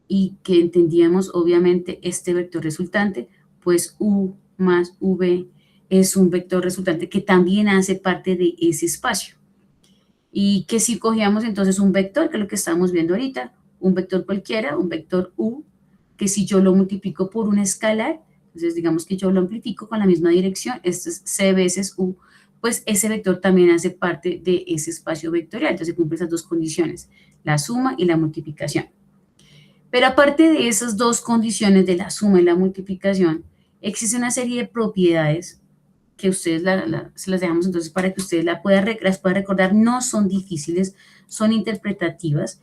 y que entendíamos, obviamente, este vector resultante, pues U más V es un vector resultante que también hace parte de ese espacio. Y que si cogíamos entonces un vector, que es lo que estamos viendo ahorita, un vector cualquiera, un vector U, que si yo lo multiplico por un escalar, entonces digamos que yo lo amplifico con la misma dirección, esto es C veces U, pues ese vector también hace parte de ese espacio vectorial, entonces cumple esas dos condiciones, la suma y la multiplicación. Pero aparte de esas dos condiciones de la suma y la multiplicación, existe una serie de propiedades que ustedes se las dejamos entonces para que ustedes las puedan recordar, no son difíciles, son interpretativas.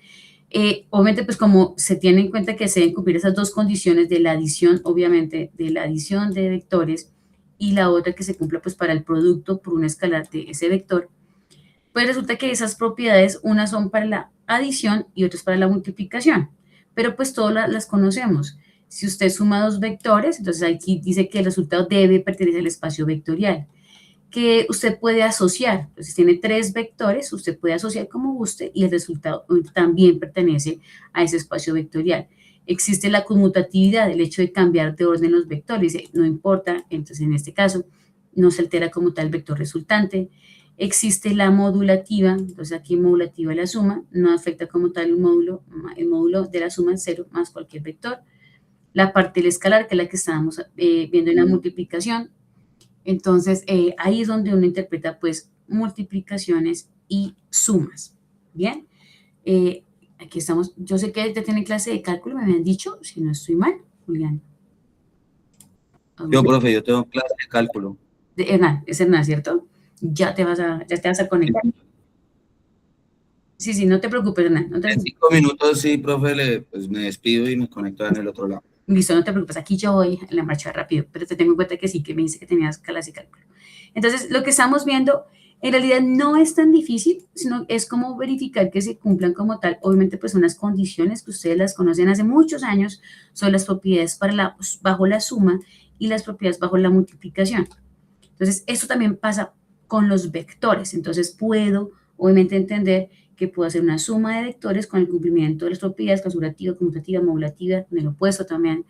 Obviamente, pues como se tiene en cuenta que se deben cumplir esas dos condiciones de la adición, obviamente, de la adición de vectores y la otra que se cumpla pues para el producto por un escalar de ese vector, pues resulta que esas propiedades, unas son para la adición y otras para la multiplicación, pero pues todas las conocemos. Si usted suma dos vectores, entonces aquí dice que el resultado debe pertenecer al espacio vectorial, que usted puede asociar. Entonces, tiene tres vectores, usted puede asociar como guste y el resultado también pertenece a ese espacio vectorial. Existe la conmutatividad, el hecho de cambiar de orden los vectores, no importa, entonces en este caso no se altera como tal el vector resultante. Existe la modulativa, entonces aquí modulativa la suma, no afecta como tal el módulo de la suma es 0 más cualquier vector. La parte del escalar, que es la que estábamos viendo en la multiplicación. Entonces, ahí es donde uno interpreta, pues, multiplicaciones y sumas. Bien, aquí estamos. Yo sé que ya tienen clase de cálculo, me habían dicho, si no estoy mal, Julián. Yo, profe, yo tengo clase de cálculo. Hernán, es Hernán, ¿cierto? Ya te vas a conectar. Sí, no te preocupes, Hernán. No te... En 5 minutos, sí, profe, pues me despido y me conecto en el otro lado. Listo, no te preocupes, aquí yo voy en la marcha rápido, pero te tengo en cuenta que sí, que me dice que tenías clase de cálculo. Entonces, lo que estamos viendo, en realidad no es tan difícil, sino es como verificar que se cumplan como tal, obviamente pues unas condiciones que ustedes las conocen hace muchos años, son las propiedades bajo la suma y las propiedades bajo la multiplicación. Entonces, esto también pasa con los vectores, entonces puedo obviamente entender que puedo hacer una suma de vectores con el cumplimiento de las propiedades clausurativa, conmutativa, modulativa, con el opuesto también,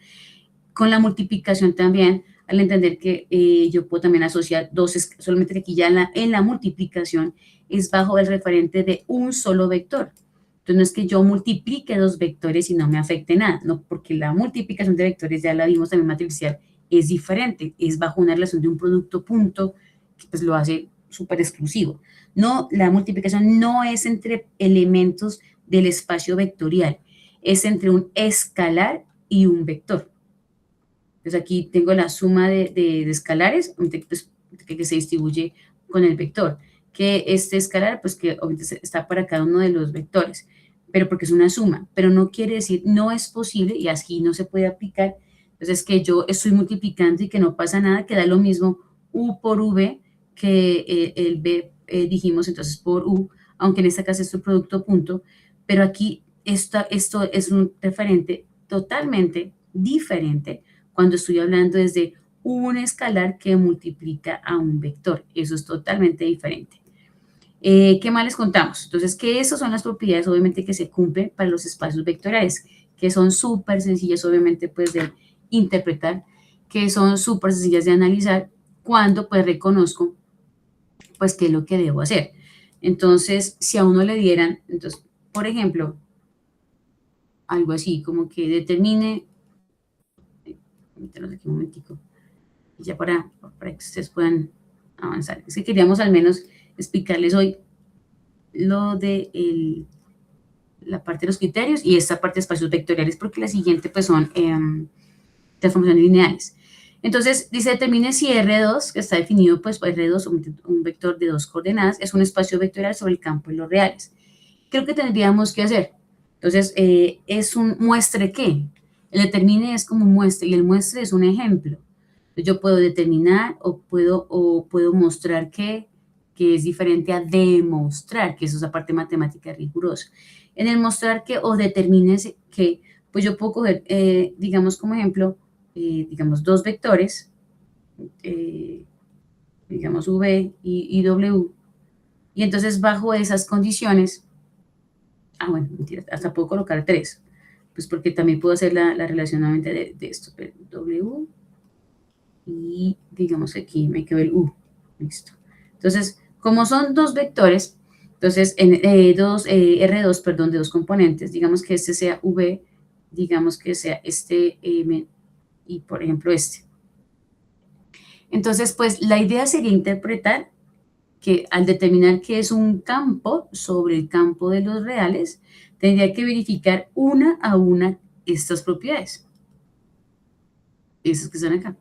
con la multiplicación también, al entender que yo puedo también asociar dos, solamente que aquí ya en la multiplicación es bajo el referente de un solo vector. Entonces no es que yo multiplique dos vectores y no me afecte nada, no, porque la multiplicación de vectores, ya la vimos también matricial, es diferente, es bajo una relación de un producto punto, que pues lo hace súper exclusivo. No, la multiplicación no es entre elementos del espacio vectorial, es entre un escalar y un vector. Entonces aquí tengo la suma de escalares pues, que se distribuye con el vector, que este escalar pues que obviamente está para cada uno de los vectores, pero porque es una suma, pero no quiere decir, no es posible y así no se puede aplicar. Entonces que yo estoy multiplicando y que no pasa nada, que da lo mismo u por v que el b dijimos entonces por u, aunque en esta caso es un producto punto, pero aquí esto es un referente totalmente diferente cuando estoy hablando desde un escalar que multiplica a un vector. Eso es totalmente diferente. ¿Qué más les contamos? Entonces, que esas son las propiedades, obviamente, que se cumplen para los espacios vectoriales, que son súper sencillas, obviamente, pues, de interpretar, que son súper sencillas de analizar, cuando, pues, reconozco, pues, qué es lo que debo hacer. Entonces, si a uno le dieran, entonces, por ejemplo, algo así, como que determine, permítanos aquí un momentico, ya para que ustedes puedan avanzar. Es que queríamos al menos explicarles hoy lo de la parte de los criterios y esta parte de espacios vectoriales, porque la siguiente pues son transformaciones lineales. Entonces, dice, determine si R2, que está definido pues por R2, un vector de 2 coordenadas, es un espacio vectorial sobre el campo de los reales. Creo que tendríamos que hacer. Entonces, es un muestre qué. El determine es como un muestre y el muestre es un ejemplo. Yo puedo determinar o puedo mostrar que es diferente a demostrar, que eso es la parte matemática rigurosa. En el mostrar que o determine que, pues yo puedo coger, digamos como ejemplo, digamos dos vectores, digamos V y W, y entonces bajo esas condiciones, bueno, mentira, hasta puedo colocar 3, pues porque también puedo hacer la relación nuevamente de esto, W, y digamos aquí me quedó el U, listo. Entonces, como son dos vectores, entonces R2, perdón, de dos componentes, digamos que este sea V, digamos que sea este M y por ejemplo este. Entonces, pues la idea sería interpretar que al determinar que es un campo sobre el campo de los reales, tendría que verificar una a una estas propiedades. Esas que están acá.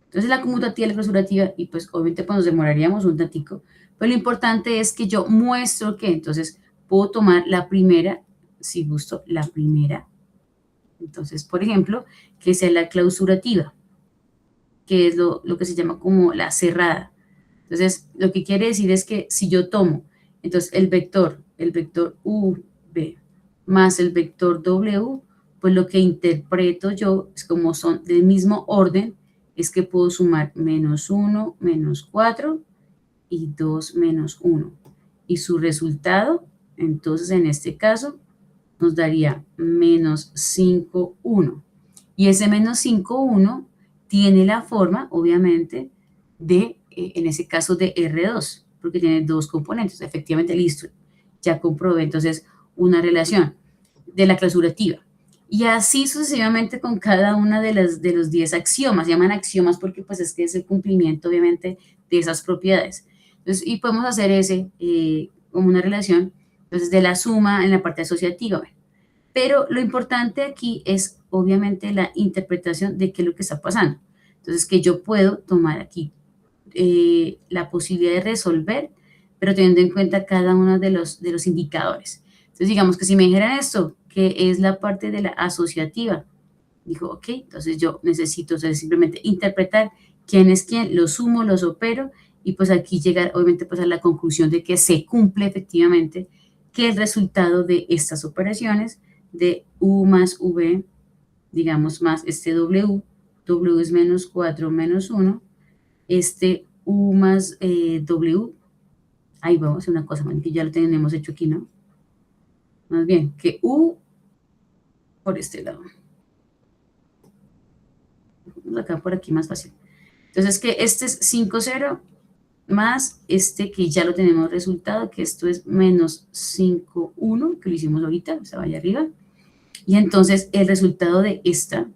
Entonces la conmutativa y la clausurativa, y pues obviamente pues nos demoraríamos un tantico, pero lo importante es que yo muestro que entonces puedo tomar la primera, si gusto, la primera. Entonces, por ejemplo, que sea la clausurativa, que es lo que se llama como la cerrada. Entonces, lo que quiere decir es que si yo tomo, entonces el vector UV más el vector W, pues lo que interpreto yo es como son del mismo orden, es que puedo sumar menos 1, menos 4 y 2 menos 1. Y su resultado, entonces en este caso, nos daría menos 5, 1. Y ese menos 5, 1 tiene la forma, obviamente, de, en ese caso, de R2, porque tiene dos componentes. Efectivamente, listo, ya comprobé entonces una relación de la clausurativa. Y así sucesivamente con cada una de los 10 axiomas. Se llaman axiomas porque pues es que es el cumplimiento, obviamente, de esas propiedades. Entonces, y podemos hacer ese como una relación, entonces, de la suma en la parte asociativa. Pero lo importante aquí es, obviamente, la interpretación de qué es lo que está pasando. Entonces, que yo puedo tomar aquí la posibilidad de resolver, pero teniendo en cuenta cada uno de los indicadores. Entonces, digamos que si me dijeran esto, que es la parte de la asociativa, dijo, ok, entonces yo necesito simplemente interpretar quién es quién, los sumo, los opero, y pues aquí llegar, obviamente, pues a la conclusión de que se cumple efectivamente que el resultado de estas operaciones de U más V, digamos, más este W es menos 4 menos 1, este U más W, ahí vamos a hacer una cosa, que ya lo tenemos hecho aquí, ¿no? más bien, que U por este lado. Vamos acá por aquí más fácil. Entonces, que este es 5, 0, más este que ya lo tenemos resultado, que esto es menos 5, 1, que lo hicimos ahorita, o sea, vaya arriba. Y entonces el resultado de esta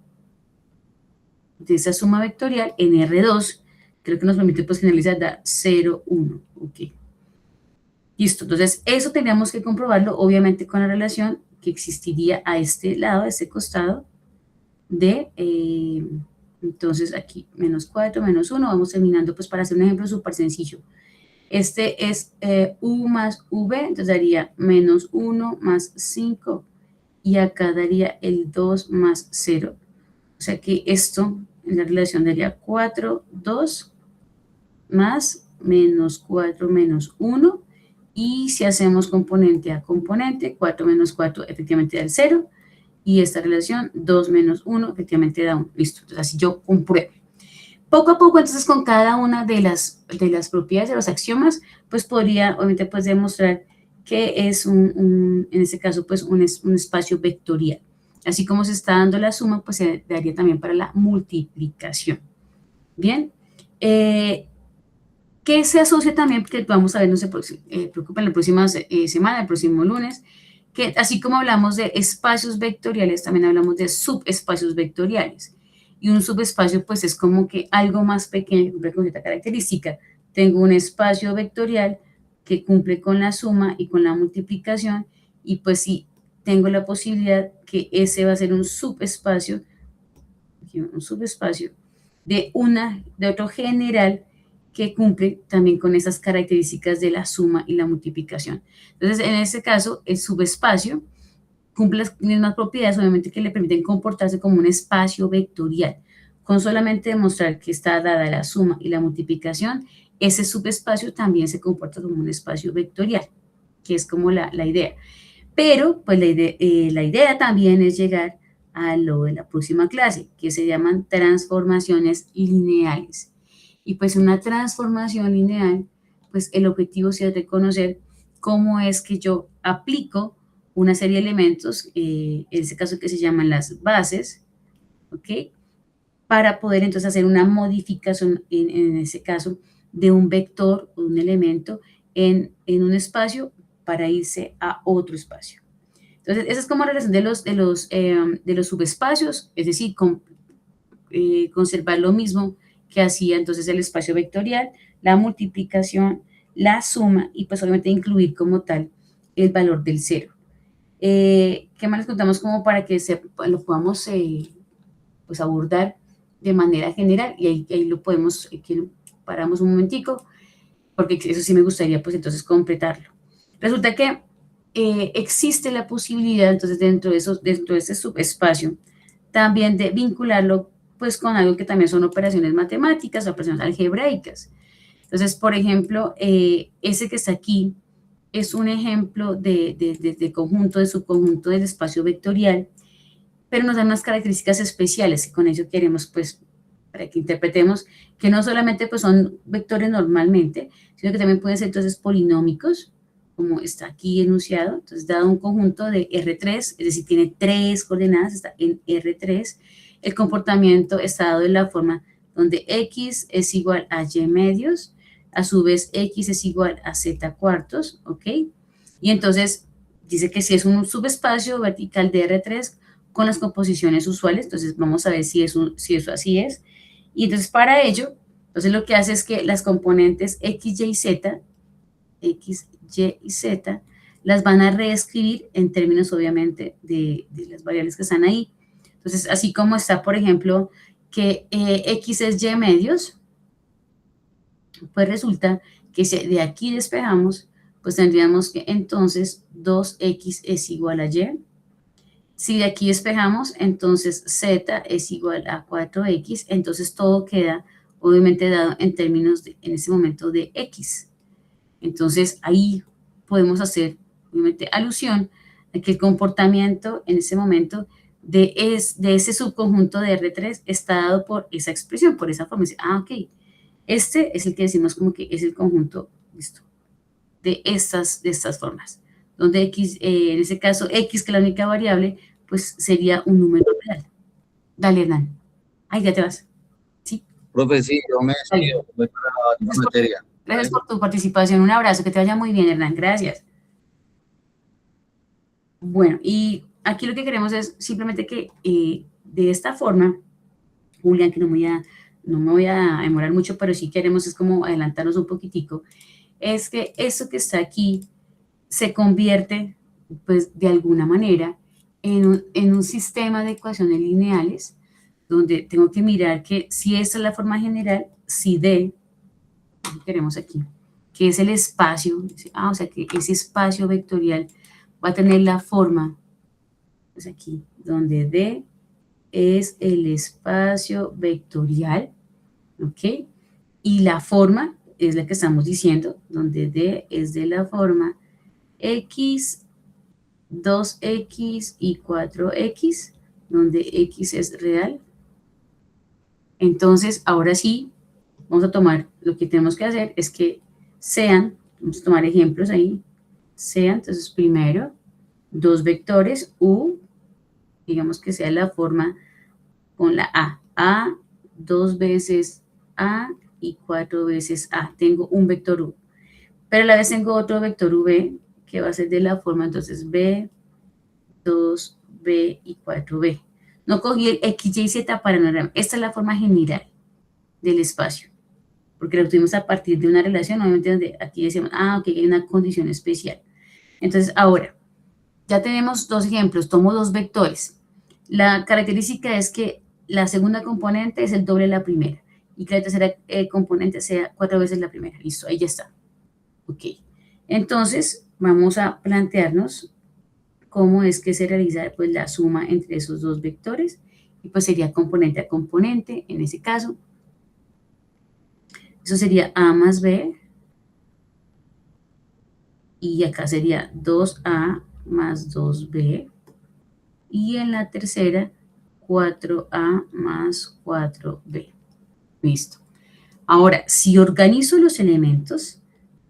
suma vectorial en R2, creo que nos permite pues finalizar, da 0, 1, ok. Listo, entonces eso tendríamos que comprobarlo, obviamente con la relación que existiría a este lado, a este costado, de, entonces aquí, menos 4, menos 1, vamos terminando pues para hacer un ejemplo súper sencillo. Este es U más V, entonces daría menos 1 más 5, y acá daría el 2 más 0. O sea que esto en la relación daría 4, 2, más menos 4 menos 1, y si hacemos componente a componente, 4 menos 4 efectivamente da el 0, y esta relación 2 menos 1 efectivamente da 1. Listo, entonces así yo compruebo. Poco a poco, entonces, con cada una de las propiedades de los axiomas, pues podría, obviamente, pues demostrar que es en este caso, pues un espacio vectorial. Así como se está dando la suma, pues se daría también para la multiplicación. Bien. Que se asocia también, que vamos a ver, no se preocupen, la próxima semana, el próximo lunes, que así como hablamos de espacios vectoriales, también hablamos de subespacios vectoriales. Y un subespacio, pues, es como que algo más pequeño que cumple con esta característica. Tengo un espacio vectorial que cumple con la suma y con la multiplicación, y pues sí, tengo la posibilidad que ese va a ser un subespacio de otro general que cumple también con esas características de la suma y la multiplicación. Entonces, en este caso, el subespacio cumple las mismas propiedades, obviamente, que le permiten comportarse como un espacio vectorial. Con solamente demostrar que está dada la suma y la multiplicación, ese subespacio también se comporta como un espacio vectorial, que es como la idea. Pero, pues, la idea también es llegar a lo de la próxima clase, que se llaman transformaciones lineales. Y pues una transformación lineal, pues el objetivo es reconocer cómo es que yo aplico una serie de elementos, en este caso que se llaman las bases, ¿ok? Para poder entonces hacer una modificación, en ese caso, de un vector o un elemento en un espacio para irse a otro espacio. Entonces, esa es como la relación de los subespacios, es decir, conservar lo mismo que hacía entonces el espacio vectorial, la multiplicación, la suma, y pues obviamente incluir como tal el valor del 0. ¿Qué más les contamos como para que lo podamos pues abordar de manera general? Y ahí lo podemos, paramos un momentico, porque eso sí me gustaría pues entonces completarlo. Resulta que existe la posibilidad entonces dentro de ese subespacio también de vincularlo pues con algo que también son operaciones matemáticas, operaciones algebraicas. Entonces, por ejemplo, ese que está aquí es un ejemplo de conjunto, de subconjunto del espacio vectorial, pero nos dan unas características especiales, y con ello queremos, pues, para que interpretemos que no solamente pues, son vectores normalmente, sino que también pueden ser entonces polinómicos, como está aquí enunciado. Entonces, dado un conjunto de R3, es decir, tiene 3 coordenadas, está en R3, el comportamiento está dado de la forma donde X es igual a Y medios, a su vez X es igual a Z cuartos, ¿ok? Y entonces dice que si es un subespacio vertical de R3 con las composiciones usuales, entonces vamos a ver si eso así es. Y entonces para ello, entonces lo que hace es que las componentes X, Y y Z, las van a reescribir en términos obviamente de las variables que están ahí. Entonces, así como está, por ejemplo, que X es Y medios, pues resulta que si de aquí despejamos, pues tendríamos que entonces 2X es igual a Y. Si de aquí despejamos, entonces Z es igual a 4X, entonces todo queda obviamente dado en términos, en ese momento, de X. Entonces ahí podemos hacer obviamente alusión a que el comportamiento en ese momento de ese subconjunto de R3 está dado por esa expresión, por esa forma. Ok, este es el que decimos como que es el conjunto, listo, de estas formas. donde X, en ese caso X, que es la única variable, pues sería un número real. Dale, Hernán. Ay, ya te vas. ¿Sí? Profe, sí, yo me Dale. despido, voy para la otra materia. Gracias por tu participación. Un abrazo. Que te vaya muy bien, Hernán. Gracias. Bueno, y aquí lo que queremos es simplemente que de esta forma, Julián, que no me voy a demorar mucho, pero sí queremos es como adelantarnos un poquitico, es que esto que está aquí se convierte, pues, de alguna manera en un sistema de ecuaciones lineales, donde tengo que mirar que si esta es la forma general, si D, lo queremos aquí, que es el espacio, o sea que ese espacio vectorial va a tener la forma, pues aquí, donde D es el espacio vectorial, ¿ok? Y la forma es la que estamos diciendo, donde D es de la forma X, 2X y 4X, donde X es real. Entonces, ahora sí, vamos a tomar, lo que tenemos que hacer es que sean, vamos a tomar ejemplos ahí, sean, entonces primero, dos vectores U, digamos que sea la forma con la A, 2 veces A y 4 veces A, tengo un vector U, pero a la vez tengo otro vector V, que va a ser de la forma, entonces B, 2B y 4B. No cogí el X, Y, Z para no, esta es la forma general del espacio, porque lo obtuvimos a partir de una relación, obviamente donde aquí decimos, ok, hay una condición especial. Entonces, ahora, ya tenemos dos ejemplos, tomo dos vectores. La característica es que la segunda componente es el doble de la primera, y que la tercera componente sea 4 veces la primera. Listo, ahí ya está. Ok. Entonces, vamos a plantearnos cómo es que se realiza pues, la suma entre esos dos vectores, y pues sería componente a componente, en ese caso. Eso sería A más B, y acá sería 2A más 2B, y en la tercera, 4A más 4B. Listo. Ahora, si organizo los elementos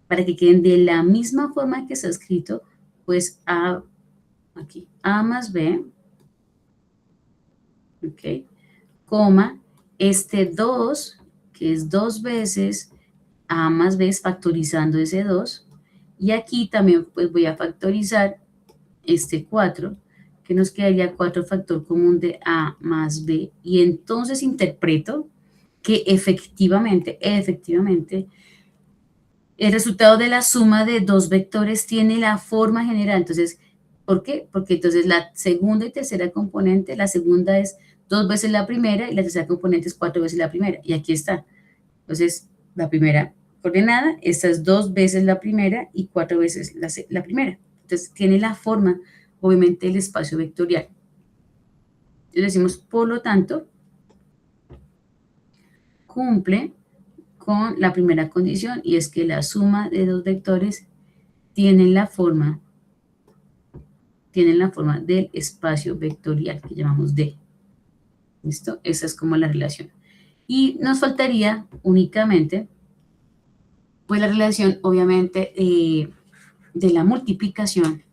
para que queden de la misma forma que está escrito, pues aquí, A más B, ok, coma, este 2, que es 2 veces A más B, factorizando ese 2, y aquí también pues voy a factorizar este 4, que nos quedaría 4 factor común de A más B, y entonces interpreto que efectivamente, el resultado de la suma de dos vectores tiene la forma general. Entonces, ¿por qué? Porque entonces la segunda y tercera componente, la segunda es 2 veces la primera y la tercera componente es 4 veces la primera. Y aquí está. Entonces, la primera coordenada, esta es 2 veces la primera y 4 veces la primera. Entonces, tiene la forma, obviamente, del espacio vectorial. Le decimos, por lo tanto, cumple con la primera condición, y es que la suma de dos vectores tienen la forma del espacio vectorial que llamamos D. ¿Listo? Esa es como la relación. Y nos faltaría únicamente, pues la relación, obviamente, de la multiplicación,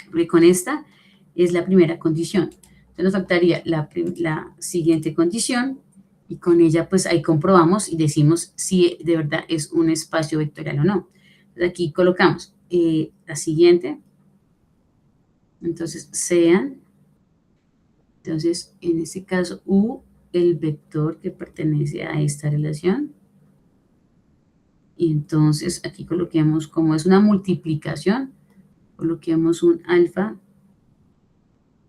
porque con esta es la primera condición. Entonces nos faltaría la siguiente condición, y con ella, pues ahí comprobamos y decimos si de verdad es un espacio vectorial o no. Entonces aquí colocamos la siguiente. Entonces, sean, entonces, en este caso, U, el vector que pertenece a esta relación. Y entonces, aquí coloquemos, como es una multiplicación, coloquemos un alfa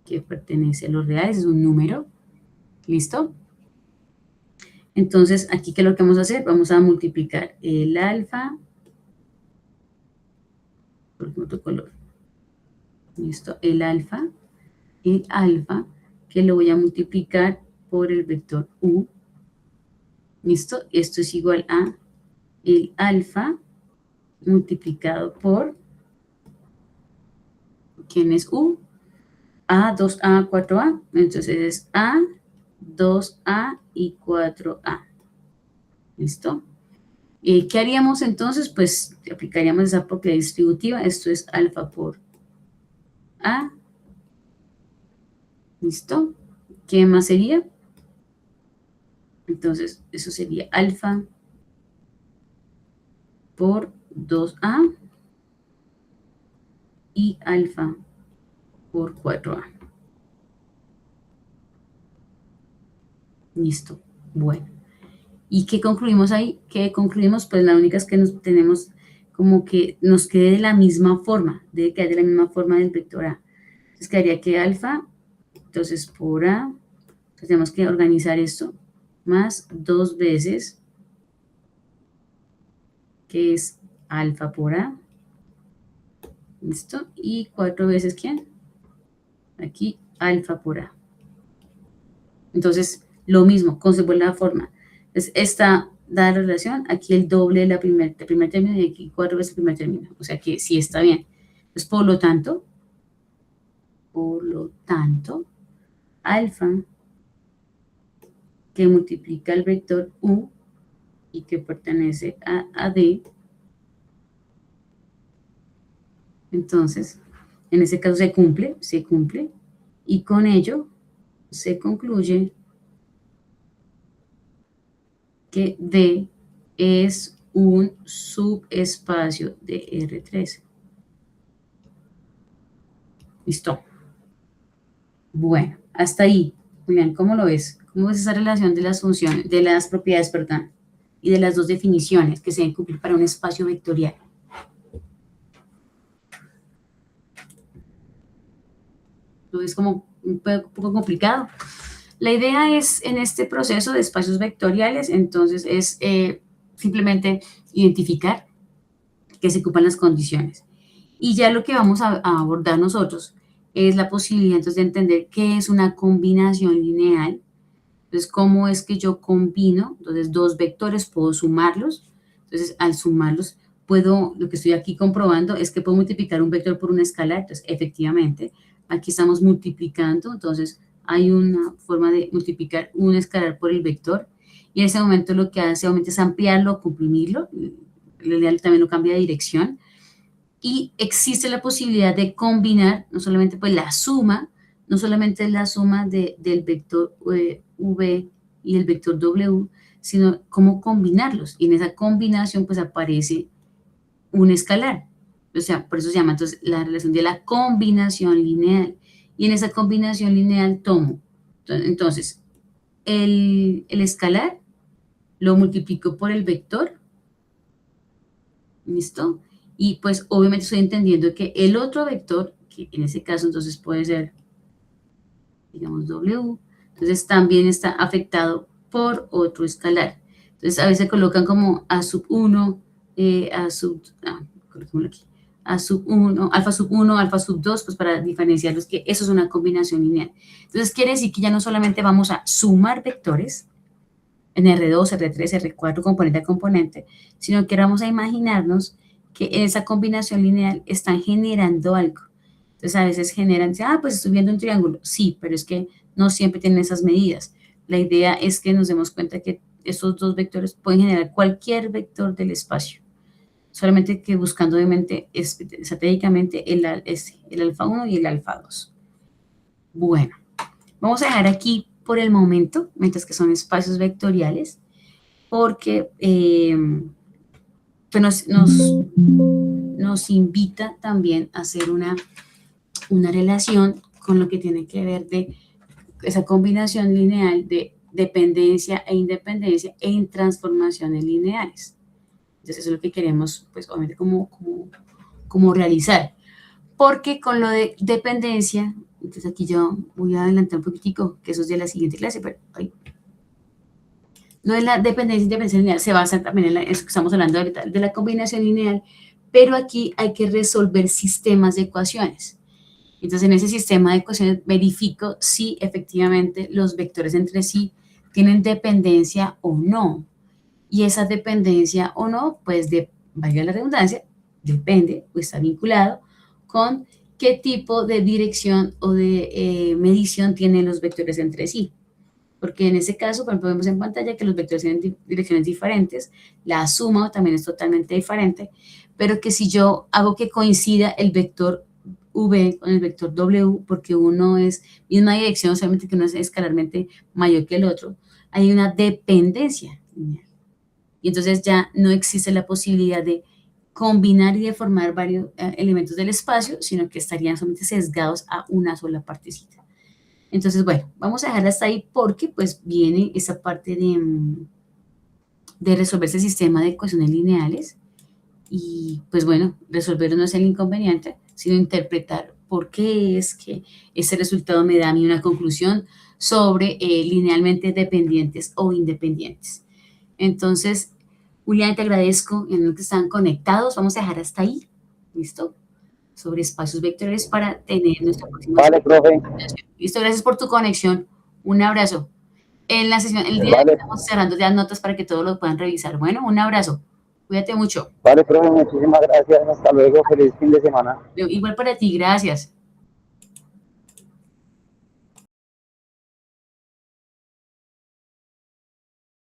que pertenece a los reales, es un número. ¿Listo? Entonces, aquí, ¿qué es lo que vamos a hacer? Vamos a multiplicar el alfa por otro color. ¿Listo? El alfa, que lo voy a multiplicar por el vector U. ¿Listo? Esto es igual a el alfa multiplicado por, ¿quién es U? A, 2A, 4A. Entonces es A, 2A y 4A. ¿Listo? ¿Qué haríamos entonces? Pues aplicaríamos esa propiedad distributiva. Esto es alfa por A. ¿Listo? ¿Qué más sería? Entonces, eso sería alfa por 2A y alfa por 4A. Listo. Bueno. ¿Y qué concluimos ahí? ¿Qué concluimos? Pues la única es que nos tenemos como que nos quede de la misma forma, debe quedar de la misma forma del vector A. Entonces quedaría que alfa, entonces por A, entonces tenemos que organizar esto, más 2 veces, que es alfa por A, ¿listo? Y 4 veces, ¿quién? Aquí, alfa por A. Entonces, lo mismo, conservo la forma. Entonces, esta da la relación, aquí el doble del primer término y aquí 4 veces el primer término. O sea que sí está bien. Entonces, por lo tanto, alfa que multiplica el vector U y que pertenece a D, entonces, en ese caso se cumple, y con ello se concluye que D es un subespacio de R3. Listo. Bueno, hasta ahí. Julián, ¿cómo lo ves? ¿Cómo ves esa relación de las funciones, de las propiedades, perdón, y de las dos definiciones que se deben cumplir para un espacio vectorial? ¿Lo ves como un poco complicado? La idea es, en este proceso de espacios vectoriales, entonces, es simplemente identificar que se ocupan las condiciones. Y ya lo que vamos a abordar nosotros es la posibilidad, entonces, de entender qué es una combinación lineal. Entonces, ¿cómo es que yo combino? Entonces, dos vectores, puedo sumarlos. Entonces, al sumarlos, lo que estoy aquí comprobando es que puedo multiplicar un vector por una escalar. Entonces, efectivamente, aquí estamos multiplicando. Entonces, hay una forma de multiplicar un escalar por el vector. Y en ese momento lo que hace obviamente es ampliarlo, comprimirlo. El lineal también lo cambia de dirección. Y existe la posibilidad de combinar, no solamente pues la suma, no solamente la suma del vector V y el vector W, sino cómo combinarlos. Y en esa combinación pues aparece un escalar. O sea, por eso se llama entonces la relación de la combinación lineal. Y en esa combinación lineal tomo, entonces, el escalar lo multiplico por el vector, ¿listo? Y pues obviamente estoy entendiendo que el otro vector, que en ese caso entonces puede ser, digamos, W, entonces también está afectado por otro escalar. Entonces a veces colocan como A sub 1, A sub 1, alfa sub 1, alfa sub 2, pues para diferenciarlos que eso es una combinación lineal. Entonces quiere decir que ya no solamente vamos a sumar vectores en R2, R3, R4, componente a componente, sino que vamos a imaginarnos que esa combinación lineal está generando algo. Entonces a veces generan, pues estoy viendo un triángulo. Sí, pero es que no siempre tienen esas medidas. La idea es que nos demos cuenta que estos dos vectores pueden generar cualquier vector del espacio. Solamente que buscando obviamente estratégicamente el alfa 1 y el alfa 2. Bueno, vamos a dejar aquí por el momento, mientras que son espacios vectoriales, porque pues nos invita también a hacer una relación con lo que tiene que ver de esa combinación lineal de dependencia e independencia en transformaciones lineales. Entonces eso es lo que queremos, pues obviamente como realizar. Porque con lo de dependencia, entonces aquí yo voy a adelantar un poquitico, que eso es de la siguiente clase, pero no es la dependencia e independencia lineal, se basa también en eso que estamos hablando ahorita, de la combinación lineal, pero aquí hay que resolver sistemas de ecuaciones. Entonces, en ese sistema de ecuaciones verifico si efectivamente los vectores entre sí tienen dependencia o no. Y esa dependencia o no, pues, valga la redundancia, depende o está vinculado con qué tipo de dirección o de medición tienen los vectores entre sí. porque en ese caso, por ejemplo, vemos en pantalla que los vectores tienen direcciones diferentes, la suma también es totalmente diferente, pero que si yo hago que coincida el vector V con el vector W, porque uno es misma dirección, solamente que uno es escalarmente mayor que el otro, hay una dependencia lineal. Y entonces ya no existe la posibilidad de combinar y de formar varios elementos del espacio, sino que estarían solamente sesgados a una sola partecita. Entonces, bueno, vamos a dejarla hasta ahí porque pues viene esa parte de resolver ese sistema de ecuaciones lineales y pues bueno, resolverlo no es el inconveniente, sino interpretar por qué es que ese resultado me da a mí una conclusión sobre linealmente dependientes o independientes. Entonces, Julián, te agradezco en lo que están conectados. Vamos a dejar hasta ahí, ¿listo? Sobre espacios vectoriales para tener nuestra próxima Vale, profe. Listo, gracias por tu conexión. Un abrazo. En la sesión, el día de hoy estamos cerrando ya notas para que todos lo puedan revisar. Bueno, un abrazo. Cuídate mucho. Vale, profe, muchísimas gracias. Hasta luego. Feliz fin de semana. Igual para ti, gracias.